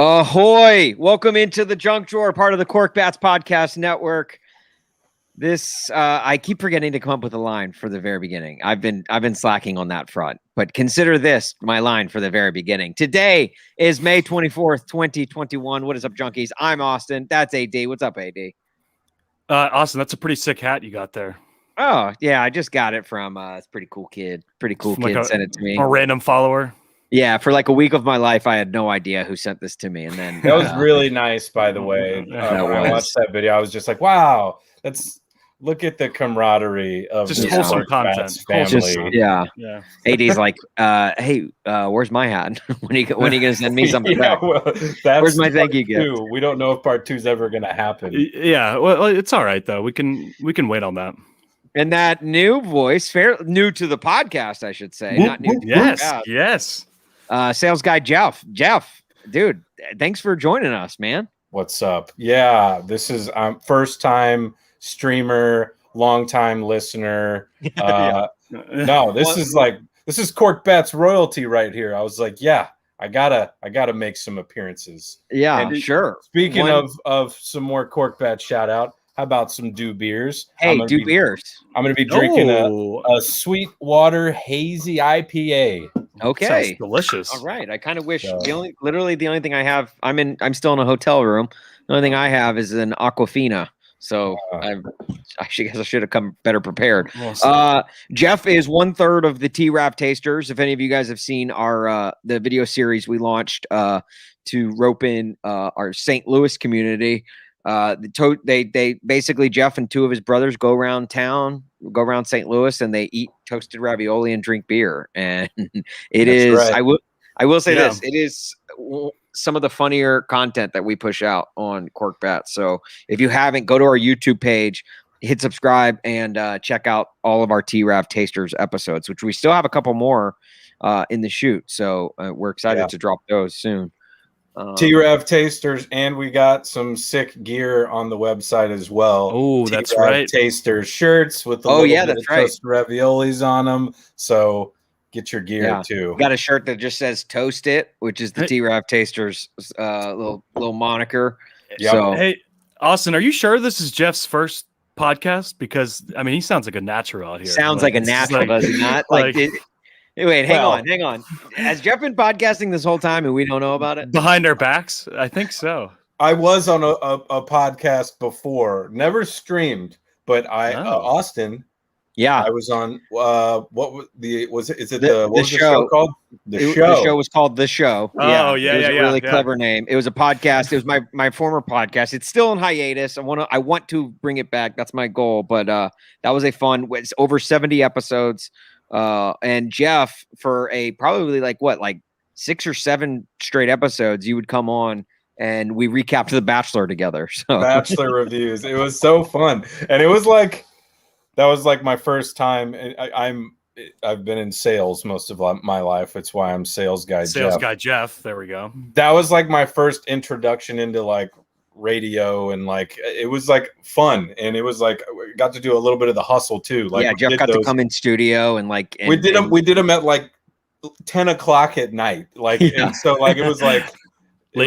Ahoy! Welcome into the Junk Drawer, part of the Korked Podcast Network. This I keep forgetting to come up with a line for the very beginning. I've been slacking on that front, but consider this my line for the very beginning. Today is May 24th, 2021. What is up, junkies? I'm Austin. That's AD. What's up, AD? Austin, that's a pretty sick hat you got there. Oh yeah, I just got it from it's pretty cool kid. Pretty cool From kid like sent it to me. A random follower. Yeah, for like a week of my life, I had no idea who sent this to me, and then that was really nice. By the way, when I watched that video, I was just like, "Wow, look at the camaraderie of just wholesome content." Family. Yeah. AD's like, "Hey, where's my hat? when are you gonna send me something back? Where's my thank you gift?" We don't know if part 2 is ever gonna happen. Yeah, well, it's all right though. We can wait on that. And that new voice, new to the podcast, I should say, not new. Yes. Sales guy Jeff, dude, thanks for joining us, man. What's up? Yeah, this is first time streamer, long time listener. No, this is Korked Bat's royalty right here. I was like, yeah, I gotta make some appearances. Yeah, and sure. Speaking of some more Korked Bat shout out. How about some Do Beers? Hey, Do Beers. I'm going to be drinking a Sweetwater Hazy IPA. Okay. Sounds delicious. All right. I kind of wish the only thing I have, I'm still in a hotel room. The only thing I have is an Aquafina. So I guess I should have come better prepared. Jeff is 1/3 of the T-Rap Tasters. If any of you guys have seen our the video series we launched to rope in our St. Louis community. They basically, Jeff and 2 of his brothers go around St. Louis, and they eat toasted ravioli and drink beer. And I will say this, it is some of the funnier content that we push out on Korked Bat. So if you haven't, go to our YouTube page, hit subscribe, and check out all of our T-Rap Tasters episodes, which we still have a couple more in the shoot. So we're excited to drop those soon. T-Rap Tasters, and we got some sick gear on the website as well. Oh, that's right. Tasters shirts with the toasted raviolis on them. So get your gear too. We got a shirt that just says "Toast It," which is the T-Rap Tasters little moniker. Yep. So, hey, Austin, are you sure this is Jeff's first podcast? Because I mean, he sounds like a natural out here. Sounds like a natural, does he not? Wait, hang on. Has Jeff been podcasting this whole time and we don't know about it? Behind our backs? I think so. I was on a podcast before, never streamed, but Austin. Yeah, I was on. What was the show called? The show was called The Show. Oh, it was a really clever name. It was a podcast. It was my former podcast. It's still in hiatus. I want to bring it back. That's my goal. But that was a fun. It's over 70 episodes. And Jeff, for probably 6 or 7 straight episodes, you would come on and we recapped The Bachelor together. So Bachelor reviews. It was so fun. And it was that was my first time. I've been in sales most of my life. It's why I'm sales guy Jeff. There we go. That was my first introduction into radio, and it was fun, and it was we got to do a little bit of the hustle too. Jeff got to come in studio and we did them at 10 o'clock at night, and so it was late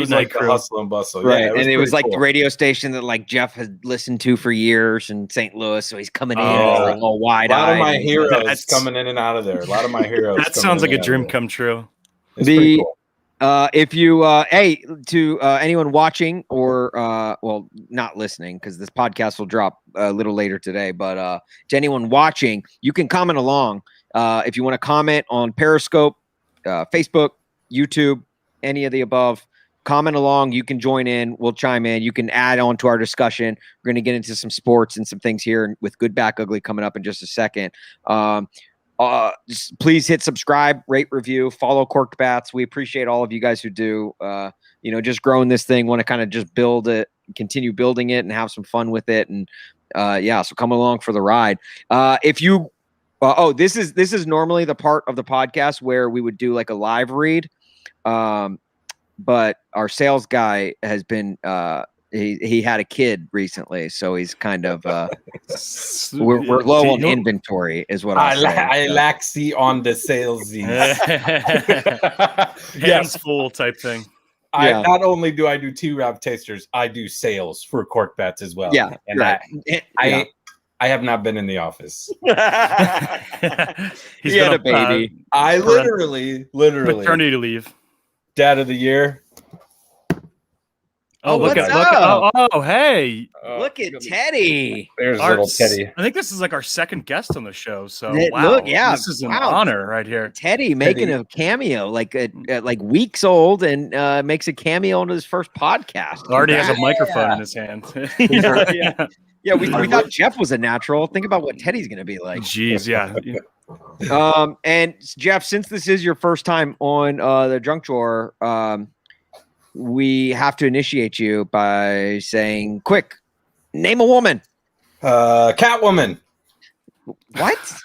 night the hustle and bustle, right? Yeah, it was cool. The radio station that Jeff had listened to for years in St. Louis, so he's coming in all wide-eyed. A lot of my heroes coming in and out of there. A lot of my heroes. That sounds like a dream come true. It's pretty cool. If you to anyone watching or not listening, because this podcast will drop a little later today, but to anyone watching, you can comment along if you want to comment on Periscope, Facebook, YouTube, any of the above. Comment along. You can join in. We'll chime in. You can add on to our discussion. We're going to get into some sports and some things here with Good Back Ugly coming up in just a second. Just please hit subscribe, rate, review, follow Korked Bats. We appreciate all of you guys who do. Just growing this thing, want to kind of just build it, continue building it, and have some fun with it. And so come along for the ride. If you, this is normally the part of the podcast where we would do a live read, but our sales guy has been he had a kid recently, so he's kind of we're low on inventory, is what I laxy on the salesy. Hands full type thing. I not only do I do T-Rob tasters, I do sales for Korked Bets as well. Yeah, and right. I have not been in the office. He's He had a baby. I literally paternity leave. Dad of the year. Oh, look what's at up? Oh, hey. Look at Teddy. There's little Teddy. I think this is like our second guest on the show. So Look, this is an honor right here. Teddy making a cameo, like weeks old, and makes a cameo on his first podcast. Already has a microphone in his hand. Yeah, we thought Jeff was a natural. Think about what Teddy's going to be like. Jeez, yeah. And Jeff, since this is your first time on the Drunk Drawer, we have to initiate you by saying, quick, name a woman. Catwoman. What?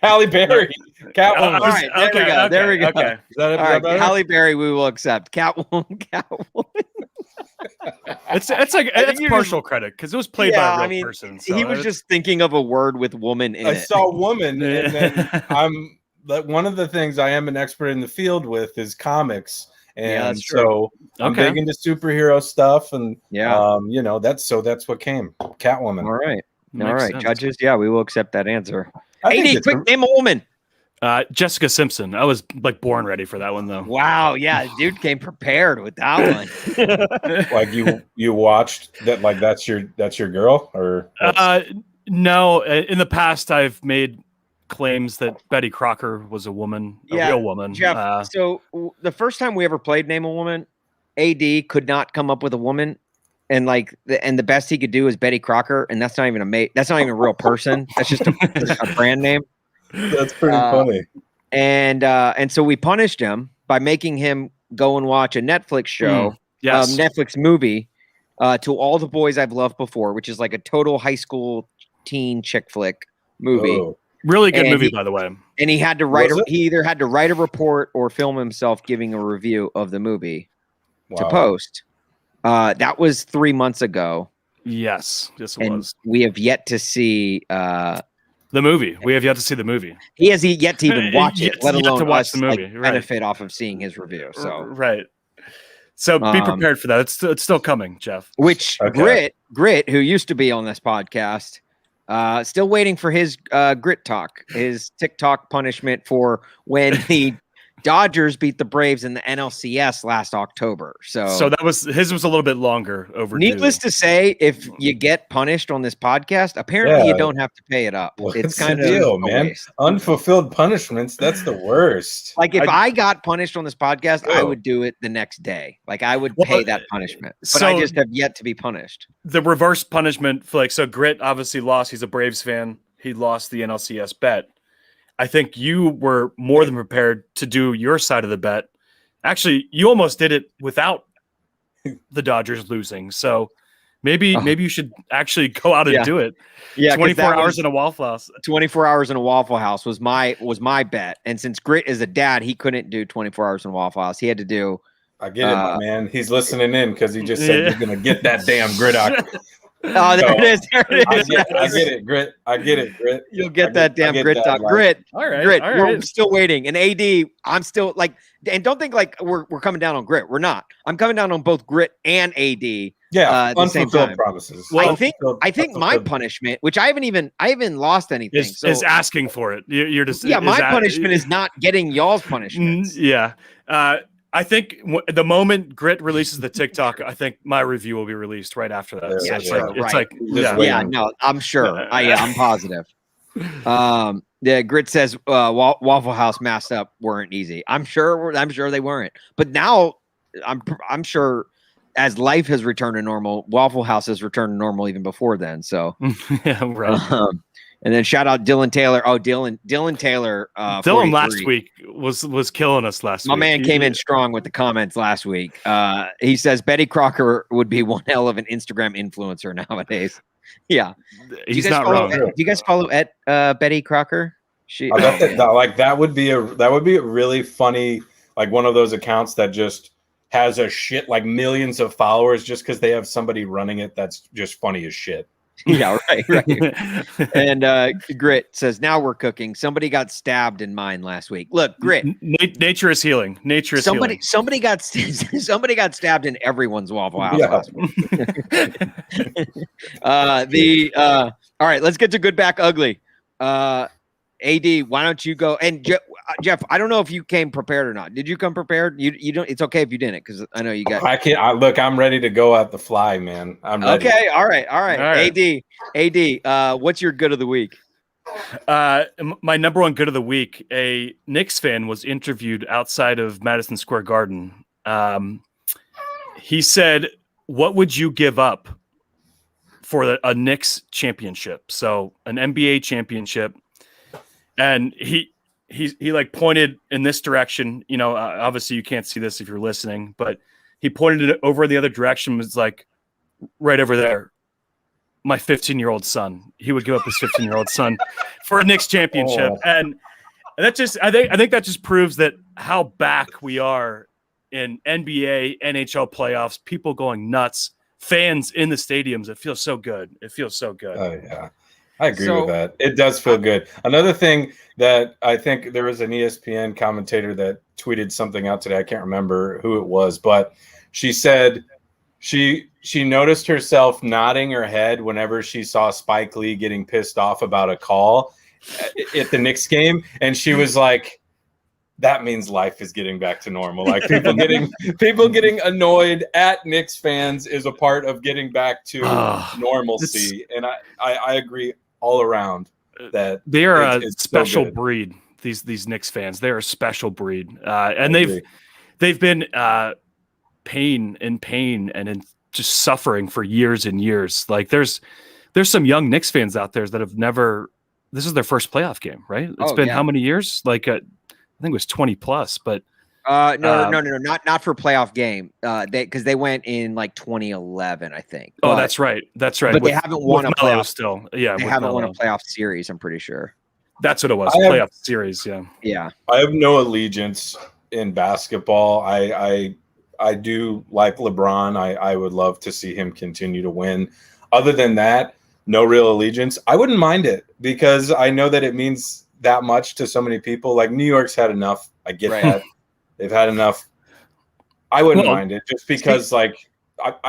Halle Berry. Catwoman. All right, there we go. Okay. Is that All right, better? Halle Berry, we will accept. Catwoman. It's like it's partial credit because it was played by a real person. So he was just thinking of a word with woman in it. I saw woman, and then one of the things I am an expert in the field with is comics. And so I'm big into superhero stuff, and that's what came. Catwoman. All right, Makes sense. judges. Yeah, we will accept that answer. AD, quick, name a woman. Jessica Simpson. I was like born ready for that one though. Wow, yeah, dude came prepared with that one. Like you watched that? Like that's your girl, or no? In the past, I've made claims that Betty Crocker was a woman, a real woman. Jeff, so the first time we ever played Name a Woman, AD could not come up with a woman, and the best he could do is Betty Crocker, and that's not even that's not even a real person. That's just a brand name. That's pretty funny. And so we punished him by making him go and watch a Netflix show, Netflix movie, To All the Boys I've Loved Before, which is like a total high school teen chick flick movie. Oh. Really good movie, by the way. And he had to write. He either had to write a report or film himself giving a review of the movie to post. That was 3 months ago. Yes, it was. We have yet to see the movie. We have yet to see the movie. He has yet to even watch it, let alone to watch the movie. Benefit off of seeing his review. So So be prepared for that. It's still coming, Jeff. Which Grit, who used to be on this podcast. Still waiting for his GRIT-Tok, his TikTok punishment for when the Dodgers beat the Braves in the NLCS last October. So that was his was a little bit longer overdue. Needless to say, if you get punished on this podcast, apparently you don't have to pay it up. It's kind of deal, man. Unfulfilled punishments, that's the worst. Like if I got punished on this podcast, I would do it the next day. Like I would pay that punishment. But I just have yet to be punished. The reverse punishment, so Grit obviously lost. He's a Braves fan. He lost the NLCS bet. I think you were more than prepared to do your side of the bet. Actually, you almost did it without the Dodgers losing. So maybe you should actually go out and do it. Yeah, 24 hours in a Waffle House. 24 hours in a Waffle House was my bet. And since Grit is a dad, he couldn't do 24 hours in a Waffle House. He had to do. I get it, my man. He's listening in because he just said he's gonna get that damn Grit-Tok. Oh, there it is. There it is. I get it, Grit. I get it, Grit. You'll get that damn Grit-Tok. Grit. All right. Grit. We're still waiting. And AD, I'm still and don't think we're coming down on Grit. We're not. I'm coming down on both Grit and AD. Yeah, unfulfilled promises. Well, I think my punishment, which I haven't lost anything, is asking for it. You're just my punishment is not getting y'all's punishments. Yeah. I think the moment Grit releases the TikTok, I think my review will be released right after that. Yeah, sure. No, I'm sure. I'm positive. Grit says Waffle House masked up weren't easy. I'm sure they weren't. But now I'm sure as life has returned to normal, Waffle House has returned to normal even before then. So yeah, right. And then shout out Dylan Taylor. Oh, Dylan Taylor. Dylan last week was killing us last week. My man came in strong with the comments last week. He says Betty Crocker would be one hell of an Instagram influencer nowadays. Yeah, he's not wrong. Do you guys follow Betty Crocker? That would be a really funny, like one of those accounts that just has a shit like millions of followers just because they have somebody running it. That's just funny as shit. Yeah, right. And Grit says, now we're cooking. Somebody got stabbed in mine last week. Look, Grit. Nature is healing. Nature is healing. Somebody got stabbed in everyone's Waffle House last week. All right, let's get to good, back, ugly. AD, why don't you go? And Jeff, I don't know if you came prepared or not. Did you come prepared? You don't. It's okay if you didn't, because I know you got. I can't. Look, I'm ready to go at the fly, man. I'm ready. Okay. All right. AD. What's your good of the week? My number one good of the week. A Knicks fan was interviewed outside of Madison Square Garden. He said, "What would you give up for a Knicks championship?" So an NBA championship. And he like pointed in this direction, obviously you can't see this if you're listening, but he pointed it over the other direction, was like right over there. My 15-year-old son, he would give up his 15-year-old son for a Knicks championship. Oh. And that just, I think that just proves that how back we are in NBA, NHL playoffs, people going nuts, fans in the stadiums. It feels so good. Oh yeah. I agree with that. It does feel good. Another thing that I think there was an ESPN commentator that tweeted something out today. I can't remember who it was, but she said she noticed herself nodding her head whenever she saw Spike Lee getting pissed off about a call at the Knicks game. And she was like, that means life is getting back to normal. Like people getting annoyed at Knicks fans is a part of getting back to normalcy. And I agree all around that they are a special breed. These Knicks fans, they're a special breed, and they've been pain and in just suffering for years and years. Like there's some young Knicks fans out there that have never. This is their first playoff game, right? It's been how many years? Like I think it was 20 plus, but. No, not for playoff game. Because they went in like 2011, I think. That's right. But they haven't won a playoff still. Yeah, they haven't won a playoff series. I'm pretty sure. That's what it was. Playoff series. Yeah. Yeah. I have no allegiance in basketball. I do like LeBron. I would love to see him continue to win. Other than that, no real allegiance. I wouldn't mind it because I know that it means that much to so many people. Like New York's had enough. I get that. They've had enough. I wouldn't mind it just because, I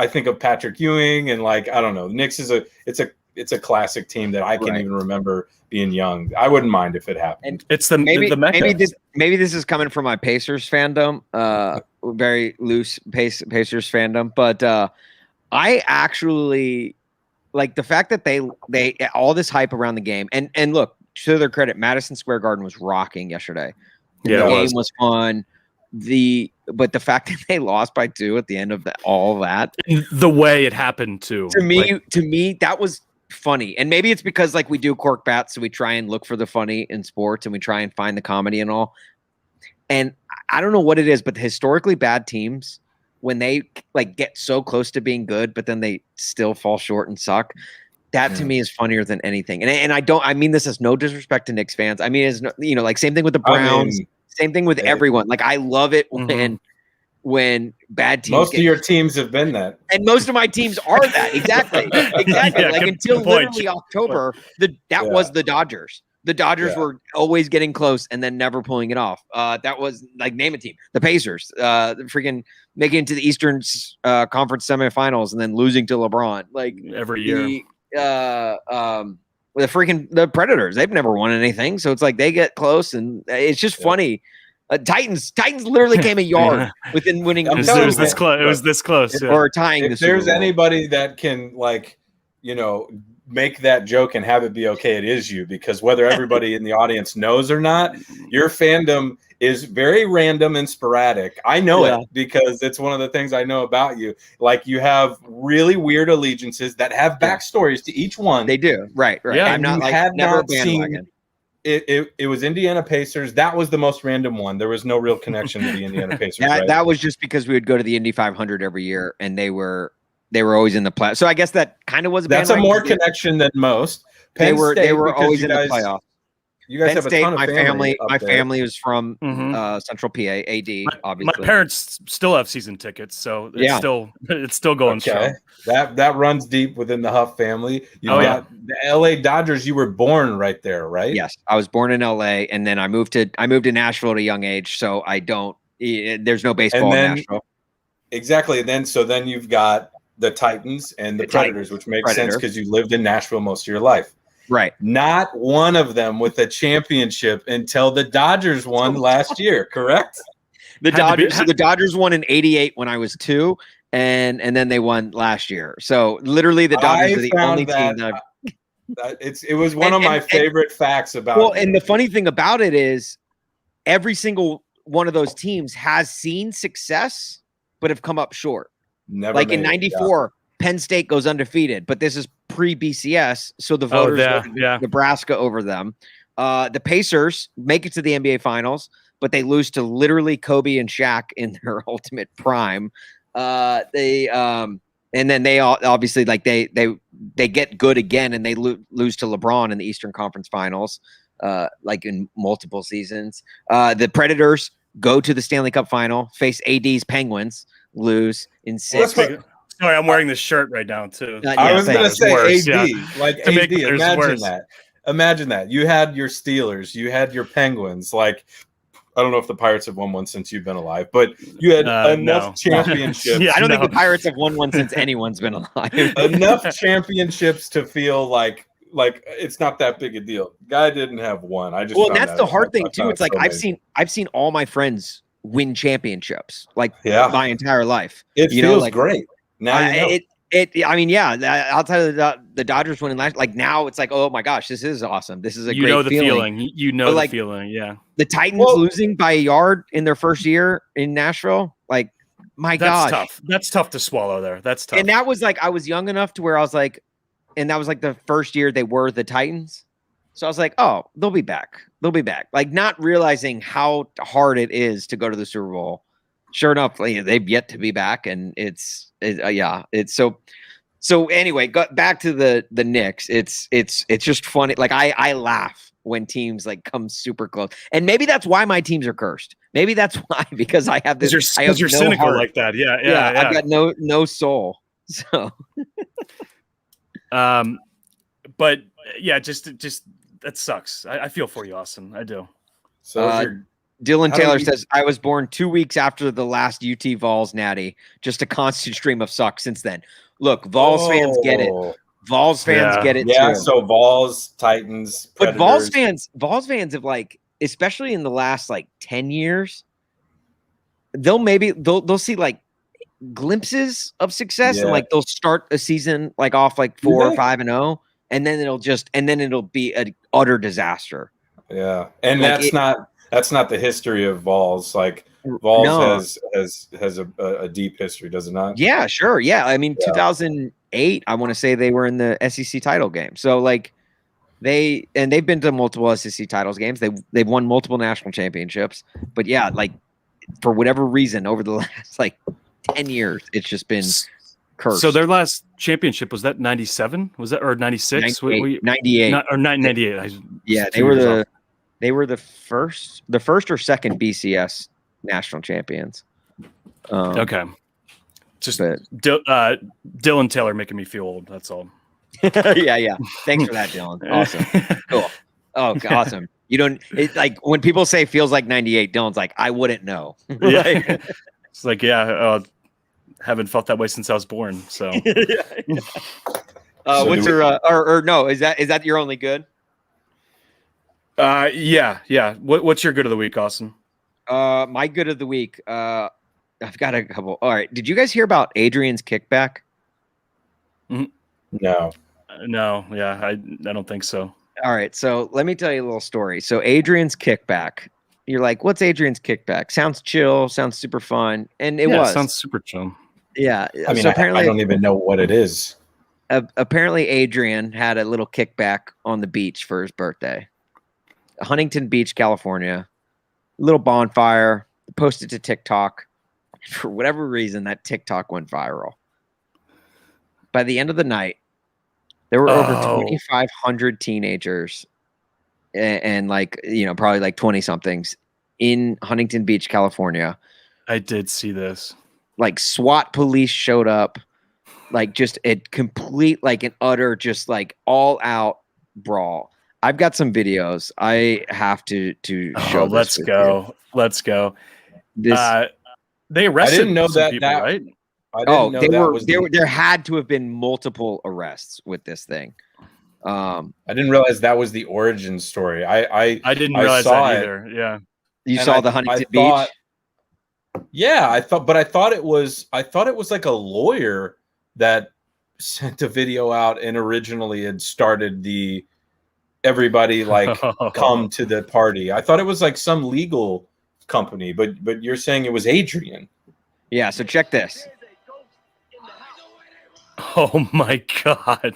think of Patrick Ewing and I don't know. Knicks is it's a classic team that I can't even remember being young. I wouldn't mind if it happened. And it's maybe this is coming from my Pacers fandom, very loose Pacers fandom, but I actually like the fact that they all this hype around the game and look, to their credit, Madison Square Garden was rocking yesterday. Yeah, the game was fun. But the fact that they lost by 2 at the end of all that, the way it happened to me, that was funny. And maybe it's because we do cork bats, so we try and look for the funny in sports and we try and find the comedy and all. And I don't know what it is, but the historically bad teams, when they get so close to being good, but then they still fall short and suck. That to me is funnier than anything. And I mean this is no disrespect to Knicks fans. I mean, it's no, same thing with the Browns. Same thing with everyone. I love it when bad teams. Most of your teams have been that, and most of my teams are that. Exactly. Yeah, until literally October, that was the Dodgers. The Dodgers were always getting close and then never pulling it off. That was name a team. The Pacers, freaking making it to the Eastern Conference semifinals and then losing to LeBron every year. The Predators, they've never won anything, so it's they get close, and it's just funny. Titans literally came a yard within winning. It was this close. It was this close, or tying. If there's anybody that can make that joke and have it be okay, it is you, because whether everybody in the audience knows or not, your fandom is very random and sporadic. I know it because it's one of the things I know about you. You have really weird allegiances that have backstories to each one. They do. Right. Yeah. I'm not never seen it was Indiana Pacers. That was the most random one. There was no real connection to the Indiana Pacers. That was just because we would go to the Indy 500 every year, and they were always in the play. So I guess that kind of was that's a more connection than most. They were always in the playoffs. You guys Penn have a State, ton of my family there. was from Central PA, AD, obviously. My parents still have season tickets, so it's still going strong. That runs deep within the Huff family. You got the LA Dodgers. You were born right there, right? Yes, I was born in LA, and then I moved to Nashville at a young age, so I don't. There's no baseball in Nashville. Exactly. Then you've got the Titans and the Predators, which makes sense because you lived in Nashville most of your life. Right. Not one of them with a championship until the Dodgers won last year, correct? The Dodgers won in '88 when I was 2, and then they won last year. So literally, the Dodgers are the only team that it was one of my favorite facts about. Well, and the funny thing about it is, every single one of those teams has seen success, but have come up short. Never like in '94, Penn State goes undefeated, but this is pre-BCS, so the voters voted Nebraska over them. The Pacers make it to the NBA Finals, but they lose to literally Kobe and Shaq in their ultimate prime. And then they obviously they get good again, and they lose to LeBron in the Eastern Conference Finals, like in multiple seasons. The Predators go to the Stanley Cup Final, face AD's Penguins, lose in 6. Sorry, I'm wearing this shirt right now too. I was going to say worse, AD, like AD. Imagine that. You had your Steelers, you had your Penguins. Like, I don't know if the Pirates have won one since you've been alive, but you had enough championships. I don't think the Pirates have won one since anyone's been alive. Enough championships to feel like it's not that big a deal. Guy didn't have one. That's the hard thing too. It's like I've seen all my friends win championships like my entire life. It feels great. Now outside of the Dodgers winning last, like now it's like, oh my gosh, this is awesome. This is a great feeling. The feeling. Yeah. The Titans losing by a yard in their first year in Nashville, like my gosh, tough. That's tough to swallow there. That's tough. And that was like, I was young enough to where I was like, and that was like the first year they were the Titans. So I was like, oh, they'll be back. They'll be back. Like not realizing how hard it is to go to the Super Bowl. Sure enough, they've yet to be back, and it's so anyway, back to the Knicks. It's just funny. Like I laugh when teams like come super close, and maybe that's why my teams are cursed. Maybe that's why, because I have this. Because you're cynical heart. Like that. Yeah. I've got no soul. So, but yeah, just that sucks. I feel for you, Austin. I do. So. Dylan Taylor says, I was born 2 weeks after the last UT Vols natty. Just a constant stream of suck since then. Look, Vols fans get it. Vols fans get it too. So Vols, Titans, Predators. But Vols fans have like, especially in the last like 10 years, they'll see like glimpses of success and like they'll start a season like off like 4 or 5-0, and then it'll be an utter disaster. Yeah. And like that's not the history of Vols. Like Vols has a deep history, does it not? Yeah, sure. Yeah. I mean, 2008, I want to say they were in the SEC title game. So like they've been to multiple SEC titles games. They've won multiple national championships, but yeah, like for whatever reason over the last like 10 years, it's just been cursed. So their last championship, was that 97? Was that, or 96? 98. 98. Yeah. They were the first or second BCS national champions. Okay. Just Dylan Taylor making me feel old. That's all. Yeah. Thanks for that, Dylan. Awesome. Cool. Oh, awesome. You don't like when people say feels like 98, Dylan's like, I wouldn't know. Yeah. It's like, haven't felt that way since I was born. So what's your or no, is that your only good? Yeah. What's your good of the week, Austin? My good of the week. I've got a couple. All right. Did you guys hear about Adrian's kickback? No. Yeah, I don't think so. All right. So let me tell you a little story. So Adrian's kickback. You're like, what's Adrian's kickback? Sounds chill. Sounds super fun. And it sounds super chill. Yeah. I mean, so apparently, I don't even know what it is. Apparently Adrian had a little kickback on the beach for his birthday. Huntington Beach, California, little bonfire, posted to TikTok. For whatever reason, that TikTok went viral. By the end of the night, there were over 2,500 teenagers and like, probably like 20 somethings in Huntington Beach, California. I did see this. Like SWAT police showed up, like just a complete, like an utter, just like all out brawl. I've got some videos. I have to show. Let's go. Let's go. This they arrested. I didn't know some that. people, right? I didn't know there had to have been multiple arrests with this thing. I didn't realize that was the origin story. I didn't realize that either. Yeah. You saw the Huntington Beach? Yeah, I thought it was like a lawyer that sent a video out and originally had started the everybody like come to the party. I thought it was like some legal company, but you're saying it was Adrian. Yeah, so check this. Oh my God.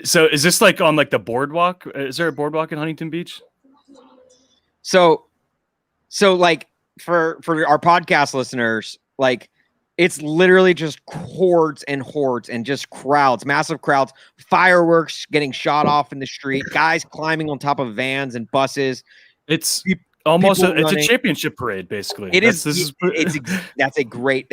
So is this like on like the boardwalk? Is there a boardwalk in Huntington Beach? So like for our podcast listeners, like it's literally just hordes and hordes and just crowds, massive crowds, fireworks getting shot off in the street, guys climbing on top of vans and buses. It's almost it's a championship parade, basically. That's a great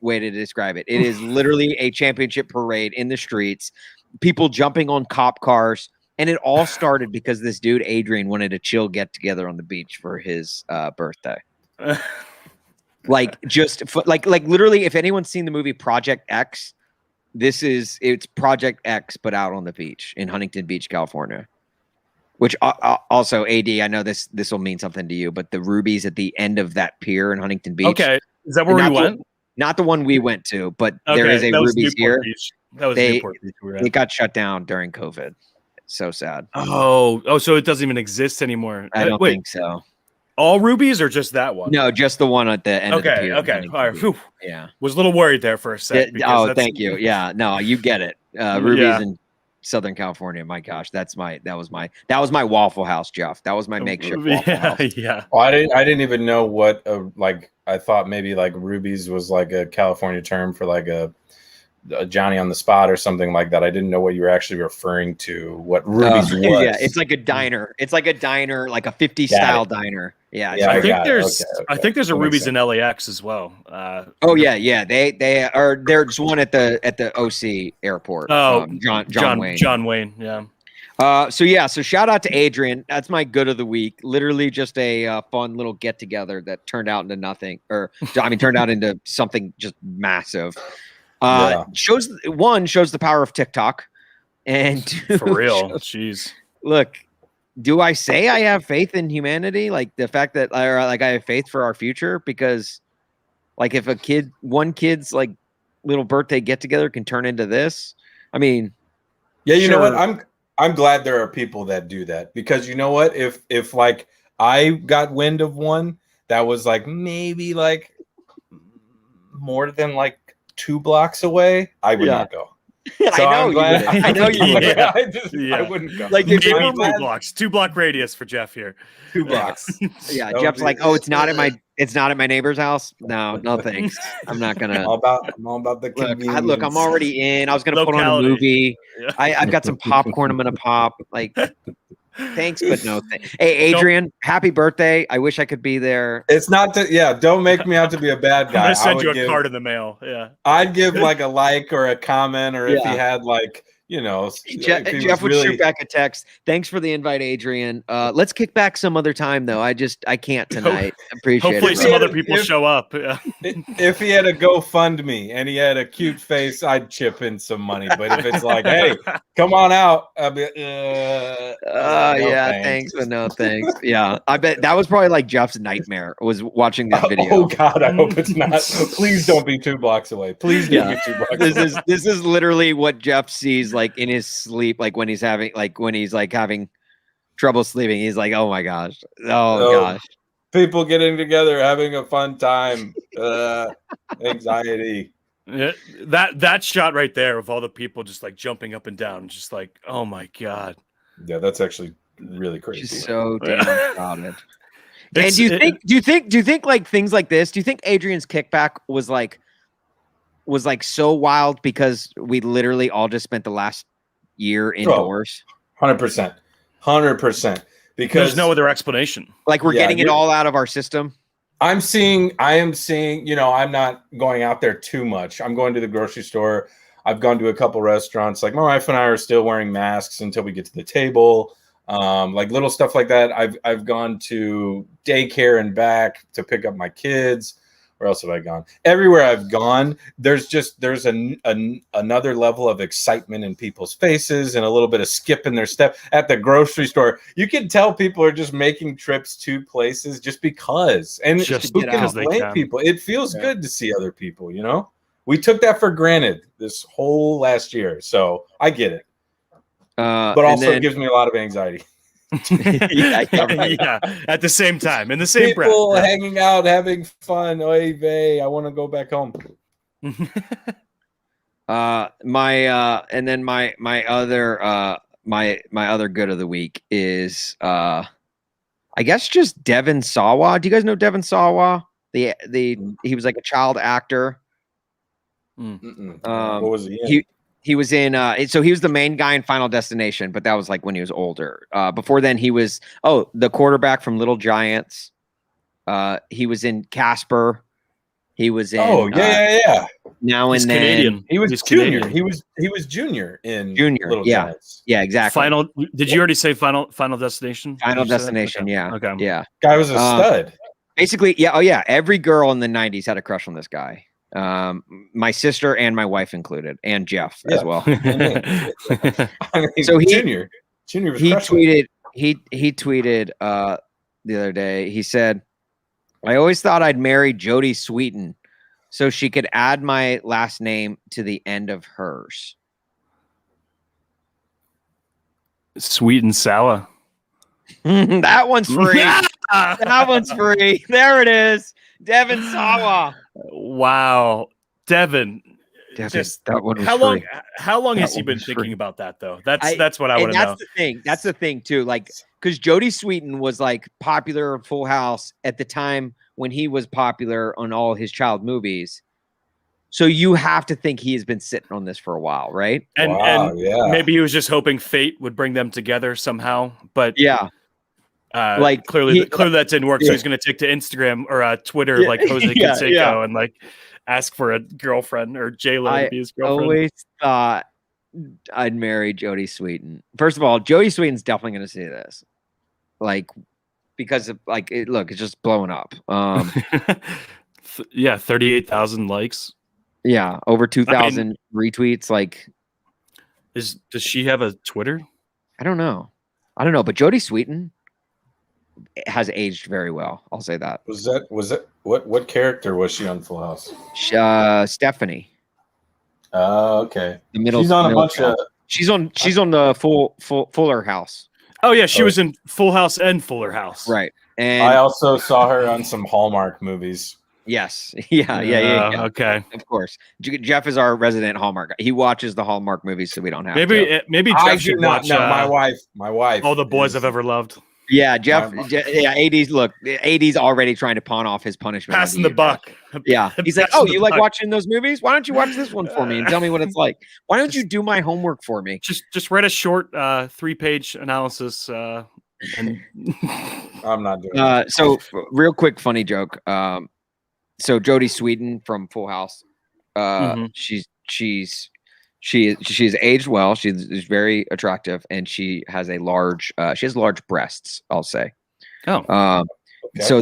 way to describe it. It is literally a championship parade in the streets, people jumping on cop cars. And it all started because this dude, Adrian, wanted a chill get together on the beach for his birthday. Like literally, if anyone's seen the movie Project X, it's Project X, but out on the beach in Huntington Beach, California. Which also, AD, I know this will mean something to you, but the Rubies at the end of that pier in Huntington Beach. Okay, is that where we went? Not the one we went to, but there is a Rubies here. That was Newport Beach. It got shut down during COVID. So sad. Oh, so it doesn't even exist anymore. I don't think so. All Rubies or just that one? No, just the one at the end of the pier. Okay. All right. Yeah. Was a little worried there for a sec. Thank you. Yeah. No, you get it. Rubies in Southern California. My gosh, that was my Waffle House, Jeff. That was my makeshift Waffle House. Yeah. Well, I didn't even know what I thought maybe like Rubies was like a California term for like a Johnny on the spot or something like that. I didn't know what you were actually referring to. What Ruby's was? Yeah, it's like a diner. It's like a diner, like a 50s style diner. Yeah, I think there's a Ruby's in LAX as well. Yeah. There's one at the OC airport. Oh, John Wayne. John Wayne. Yeah. So shout out to Adrian. That's my good of the week. Literally just a fun little get together that turned out into nothing, turned out into something just massive. Shows the power of TikTok, and for real. Jeez. Look, do I say I have faith in humanity? Like the fact that I have faith for our future, because like if one kid's like little birthday get together can turn into this. I mean, yeah, you know what? I'm glad there are people that do that, because you know what? If like I got wind of one that was like maybe like more than like 2 blocks away, I would not go. So I know you would. I wouldn't go. Like maybe 2 blocks, 2 block radius for Jeff here. 2 blocks. Yeah, Jeff's like, it's not at my neighbor's house. No thanks. I'm not gonna. I'm all about the convenience. Look, I'm already in. I was gonna put on a movie. Yeah. I've got some popcorn. I'm gonna pop. Like, thanks, but no thanks. Hey, Adrian, happy birthday. I wish I could be there. It's not don't make me out to be a bad guy. I'm gonna send you a card in the mail. Yeah. I'd give like a like or a comment, or if he had like, Jeff would shoot back a text. Thanks for the invite, Adrian. Let's kick back some other time though. I can't tonight. Appreciate Hopefully it. Some other people show up. Yeah. If he had a GoFundMe and he had a cute face, I'd chip in some money. But if it's like, hey, come on out, I'd be thanks, but no thanks. Yeah. I bet that was probably like Jeff's nightmare, was watching that video. Oh God, I hope it's not. Please don't be 2 blocks away. Please don't be 2 blocks away. This is literally what Jeff sees like in his sleep, like when he's having trouble sleeping. He's like, oh my gosh. Gosh. People getting together, having a fun time. Anxiety. Yeah, that shot right there of all the people just like jumping up and down, just like, oh my God. Yeah, that's actually really crazy. Just so damn crowded. And do you think like things like this? Do you think Adrian's kickback was like so wild because we literally all just spent the last year indoors. 100%. 100%. Because there's no other explanation. Like we're getting it all out of our system. I am seeing, I'm not going out there too much. I'm going to the grocery store. I've gone to a couple restaurants. Like my wife and I are still wearing masks until we get to the table. Like little stuff like that. I've gone to daycare and back to pick up my kids. Where else have I gone? Everywhere I've gone, there's another level of excitement in people's faces and a little bit of skip in their step. At the grocery store, you can tell people are just making trips to places just because. And just who can blame people? It feels good to see other people, you know? We took that for granted this whole last year. So I get it. But also it gives me a lot of anxiety. Yeah, at the same time, in the same breath. People hanging out, having fun. Oy vey, I want to go back home. My other good of the week is I guess just Devin Sawa. Do you guys know Devin Sawa? He was like a child actor. What was he in? He was in so he was the main guy in Final Destination, but that was like when he was older. Before then he was the quarterback from Little Giants. He was in Casper. He was in Now he's and Then. Canadian. He was junior. Canadian. He was junior in Little Giants. Yeah, exactly. Did you already say Final Destination? Final Destination, okay. Yeah. Okay. Yeah. Guy was a stud. Basically, yeah. Oh yeah. Every girl in the 90s had a crush on this guy. My sister and my wife included, and Jeff as well. So junior was he tweeted the other day. He said, "I always thought I'd marry Jodie Sweetin so she could add my last name to the end of hers." Sweet and Sawa. That one's free. That one's free. There it is. Devin Sawa. Wow, Devin. That one was how long has he been thinking about that though? That's what I want to know. That's the thing too. Like, because Jodie Sweetin was like popular in Full House at the time when he was popular on all his child movies. So you have to think he has been sitting on this for a while, right? And maybe he was just hoping fate would bring them together somehow. But yeah. Like clearly that didn't work. So he's going to take to Instagram or Twitter like Jose Canseco and like ask for a girlfriend or J-Lo to be his girlfriend. I always thought I'd marry Jodie Sweetin. First of all, Jodie Sweetin's definitely going to see this, like because of like it's just blowing up. 38,000 likes. Yeah, over 2,000 retweets. Like, does she have a Twitter? I don't know, but Jodie Sweetin has aged very well. I'll say that. Was that what character was she on Full House? Stephanie. Okay. The middle. She's on a bunch of. She's on the Fuller House. Oh yeah, she was in Full House and Fuller House. Right. And I also saw her on some Hallmark movies. Yes. Yeah. Okay. Of course. Jeff is our resident Hallmark guy. He watches the Hallmark movies, so we don't have to. Maybe Jeff should watch. My wife. All the Boys I've Ever loved. Yeah, Jeff. AD's look. AD's already trying to pawn off his punishment. Passing the buck. Yeah, he's like, "Oh, you like watching those movies? Why don't you watch this one for me and tell me what it's like? Why don't you do my homework for me? Just read a short 3-page analysis." And I'm not doing it. So real quick, funny joke. So Jodie Sweetin from Full House. She's aged well. She's very attractive, and she has large breasts, I'll say. Okay. So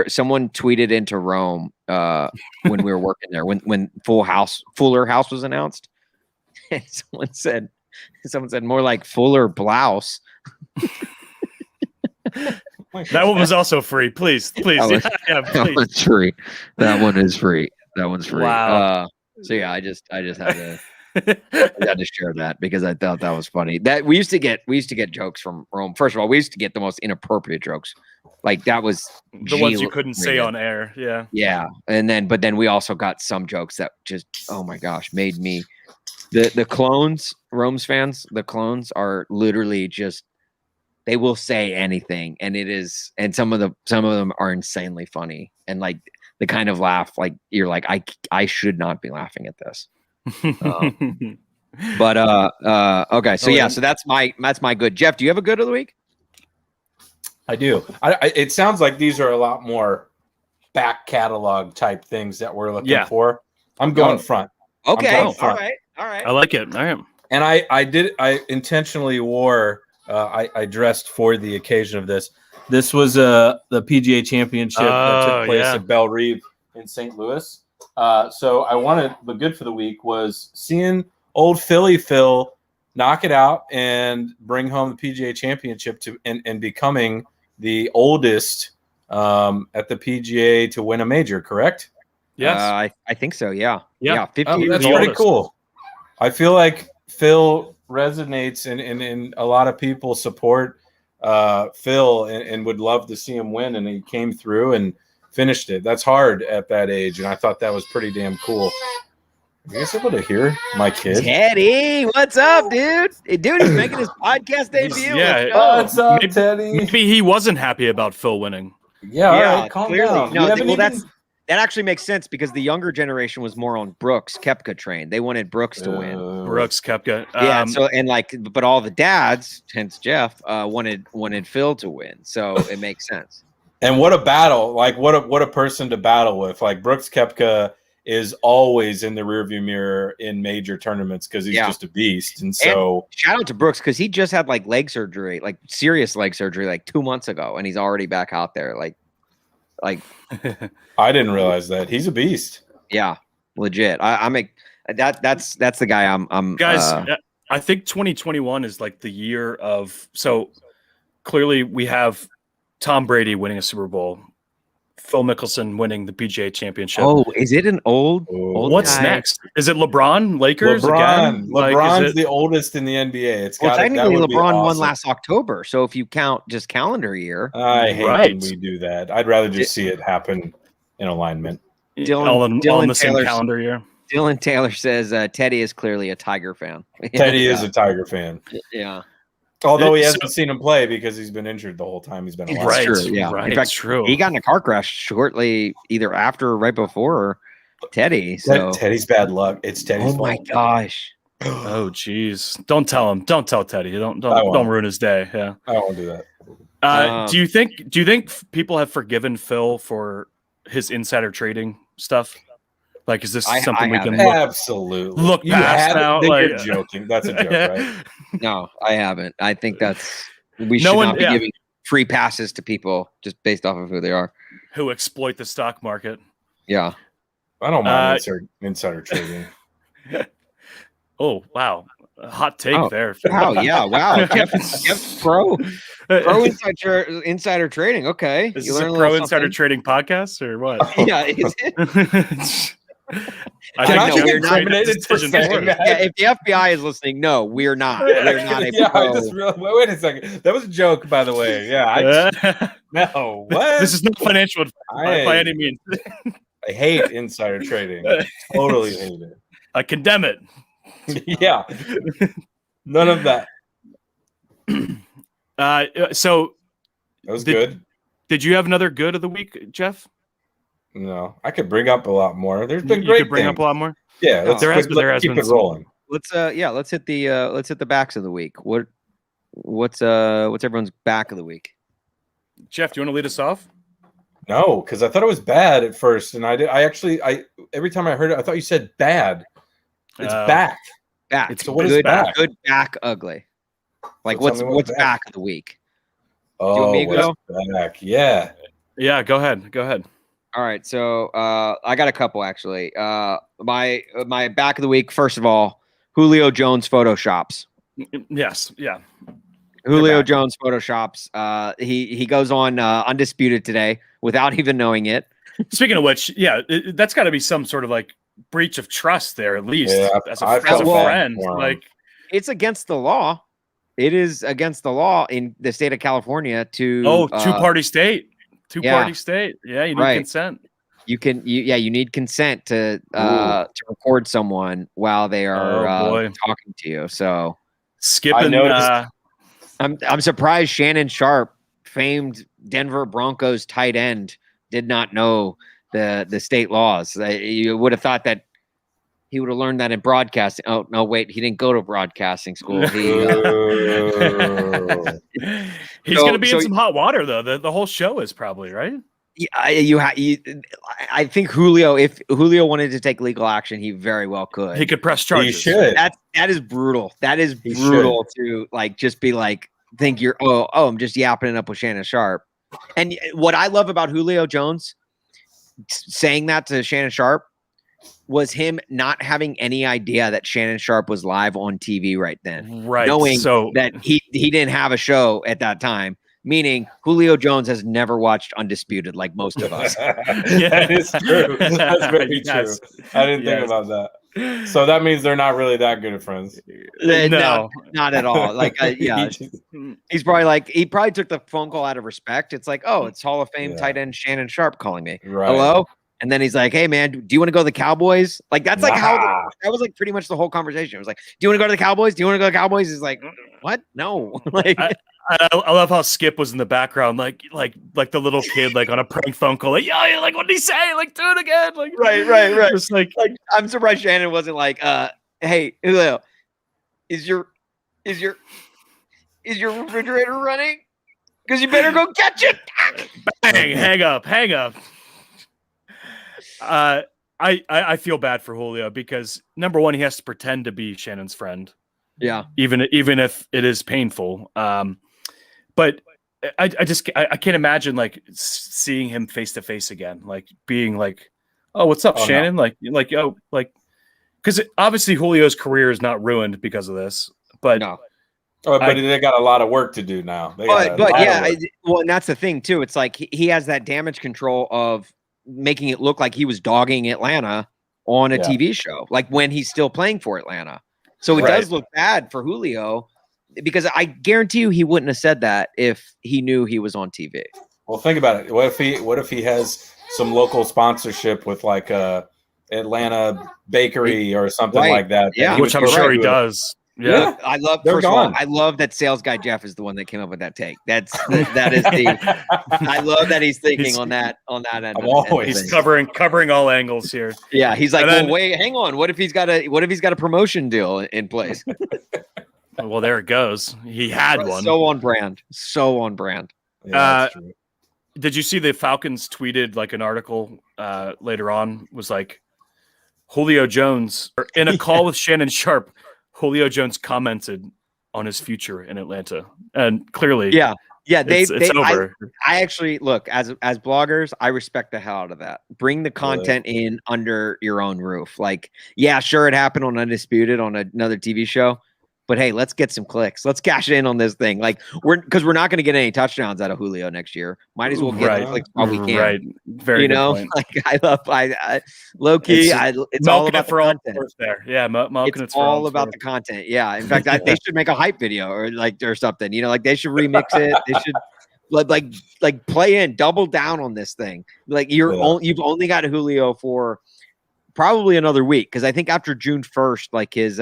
someone tweeted into Rome when we were working there when Fuller House was announced. And someone said more like Fuller blouse. That one was also free. Please. Please. That one's free. That one is free. That one's free. Wow. So yeah, I just had to I had to share that because I thought that was funny. That we used to get jokes from Rome. First of all, we used to get the most inappropriate jokes. Like that was the ones you couldn't say on air. Yeah. Yeah. But then we also got some jokes that just, oh my gosh, made me the clones, Rome's fans, the clones are literally just, they will say anything. And some of them are insanely funny. And like the kind of laugh, like you're like, I should not be laughing at this. But okay, so yeah, so that's my good. Jeff, do you have a good of the week? I do. It sounds like these are a lot more back catalog type things that we're looking for. I'm going front. Okay, all right. I like it. All right. And I intentionally wore. I dressed for the occasion of this. This was the PGA Championship that took place at Belle Reve in St. Louis. So I wanted the good for the week was seeing old Phil knock it out and bring home the PGA Championship and becoming the oldest at the PGA to win a major. Correct? Yes, I think so. Yeah. 50 years. That's pretty cool. I feel like Phil resonates and a lot of people support Phil and would love to see him win, and he came through and finished it. That's hard at that age, and I thought that was pretty damn cool. Are you guys able to hear my kid? Teddy, what's up, dude? Hey, dude, he's making his podcast debut. What's up, Teddy? Maybe he wasn't happy about Phil winning. Yeah, all right, calm down. No, that actually makes sense because the younger generation was more on Brooks Koepka train. They wanted Brooks to win. Brooks Koepka. But all the dads, hence Jeff, wanted Phil to win. So it makes sense. And what a battle! Like what a person to battle with. Like Brooks Koepka is always in the rearview mirror in major tournaments because he's just a beast. And so shout out to Brooks because he just had like leg surgery, like serious leg surgery, like 2 months ago, and he's already back out there. Like I didn't realize that he's a beast. Yeah, legit. That's the guy I'm guys. I think 2021 is like the year of. So clearly we have Tom Brady winning a Super Bowl, Phil Mickelson winning the PGA Championship. Oh, is it an old What's guy? next? Is it LeBron? Lakers again? LeBron's the oldest in the NBA. Technically LeBron won last October. So if you count just calendar year, I hate when we do that. I'd rather just see it happen in alignment. Dylan all in the same calendar year. Dylan Taylor says Teddy is clearly a Tiger fan. Teddy is a Tiger fan. Yeah. Although he hasn't seen him play because he's been injured the whole time he's been alive. Right, true, yeah. Right, in fact, true. He got in a car crash shortly, either after or right before Teddy. So Teddy's bad luck. It's Teddy's fault. Oh my gosh. Oh geez. Don't tell him. Don't tell Teddy. Don't ruin his day. Yeah. I won't do that. Do you think people have forgiven Phil for his insider trading stuff? Like, is this something we can look past now? You're joking. That's a joke, right? No, I haven't. I think we should not be giving free passes to people just based off of who they are. Who exploit the stock market. Yeah. I don't mind insider trading. Oh, wow. A hot take there. Wow, yeah, wow. Jeff's pro insider trading. Okay. Is this a pro insider trading podcast or what? Yeah, is it? I think get incriminated for saying that? Yeah, if the FBI is listening, no, we're not. We're not a pro. Wait a second. That was a joke, by the way. Yeah. No. What? This is not financial advice by any means. I hate insider trading. Totally hate it. I condemn it. Yeah. None of that. So that was good. Did you have another good of the week, Jeff? No, I could bring up a lot more. There's been great. You could bring up a lot more. Yeah, let's keep it rolling. Let's hit the backs of the week. What's everyone's back of the week? Jeff, do you want to lead us off? No, because I thought it was bad at first, and I every time I heard it, I thought you said bad. It's back. Back. So what is back? Good back ugly. Like so what's back of the week? Oh, what's back? Yeah. Yeah, go ahead. All right, so I got a couple actually. My back of the week. First of all, Julio Jones photoshops. Yes, yeah. Julio Jones photoshops. He goes on Undisputed today without even knowing it. Speaking of which, yeah, that's got to be some sort of like breach of trust there, at least as a friend. Like it's against the law. It is against the law in the state of California to two-party state. Two-party state. Yeah, you need consent. You need consent to record someone while they are talking to you. So skipping. I'm surprised Shannon Sharp, famed Denver Broncos tight end, did not know the state laws. You would have thought that he would have learned that in broadcasting. Oh no, wait, he didn't go to broadcasting school. He's going to be in some hot water though. The whole show is probably right. I think Julio, if Julio wanted to take legal action, he very well could. He could press charges. He should. That is brutal. That is brutal to like just be like think you're I'm just yapping it up with Shannon Sharp. And what I love about Julio Jones saying that to Shannon Sharp was him not having any idea that Shannon Sharp was live on TV right then. Right. Knowing that he didn't have a show at that time. Meaning Julio Jones has never watched Undisputed like most of us. Yeah, that is true. That's very true. I didn't think about that. So that means they're not really that good of friends. No, not at all. Like, he's probably like, he probably took the phone call out of respect. It's like, oh, it's Hall of Fame tight end Shannon Sharp calling me. Right. Hello? And then he's like, hey, man, do you want to go to the Cowboys? Like, that's like how that was like pretty much the whole conversation. It was like, do you want to go to the Cowboys? Do you want to go to the Cowboys? He's like, what? No. Like, I love how Skip was in the background, like the little kid, like on a prank phone call, like, yeah, like what did he say? Like, do it again. Like, right. Just like I'm surprised Shannon wasn't like, hey, Julio, is your refrigerator running? Because you better go catch it. Bang, hang up. I feel bad for Julio because number one, he has to pretend to be Shannon's friend. Yeah. Even if it is painful. But I can't imagine like seeing him face to face again, like being like, oh, what's up, Shannon? No. Like, because obviously Julio's career is not ruined because of this, but no. But they got a lot of work to do now. But yeah, well, and that's the thing too. It's like he has that damage control of making it look like he was dogging Atlanta on a TV show, like when he's still playing for Atlanta. So it does look bad for Julio because I guarantee you he wouldn't have said that if he knew he was on TV. Well, think about it. What if he has some local sponsorship with like a Atlanta bakery or something like that? Yeah, which I'm sure he does. Yeah. I love. First of all, I love that sales guy Jeff is the one that came up with that take. That is the. I love that he's thinking on that end. He's covering all angles here. Yeah, he's like, well, wait, hang on. What if he's got a promotion deal in place? Well, there it goes. He had one. So on brand. Yeah, did you see the Falcons tweeted like an article later on was like Julio Jones in a call with Shannon Sharp. Julio Jones commented on his future in Atlanta, and clearly, it's over. I actually look as bloggers, I respect the hell out of that. Bring the content in under your own roof. Like, yeah, sure, it happened on Undisputed on another TV show, but hey, let's get some clicks. Let's cash in on this thing. Like, we're not going to get any touchdowns out of Julio next year. Might as well get clicks while we can. Right, very. Point. Like I low key. It's all about the content. There, yeah, it's all about the content. Yeah, in fact, they should make a hype video or something. You know, like they should remix it. They should like play in, double down on this thing. Like you've only got Julio for probably another week because I think after June 1st, like his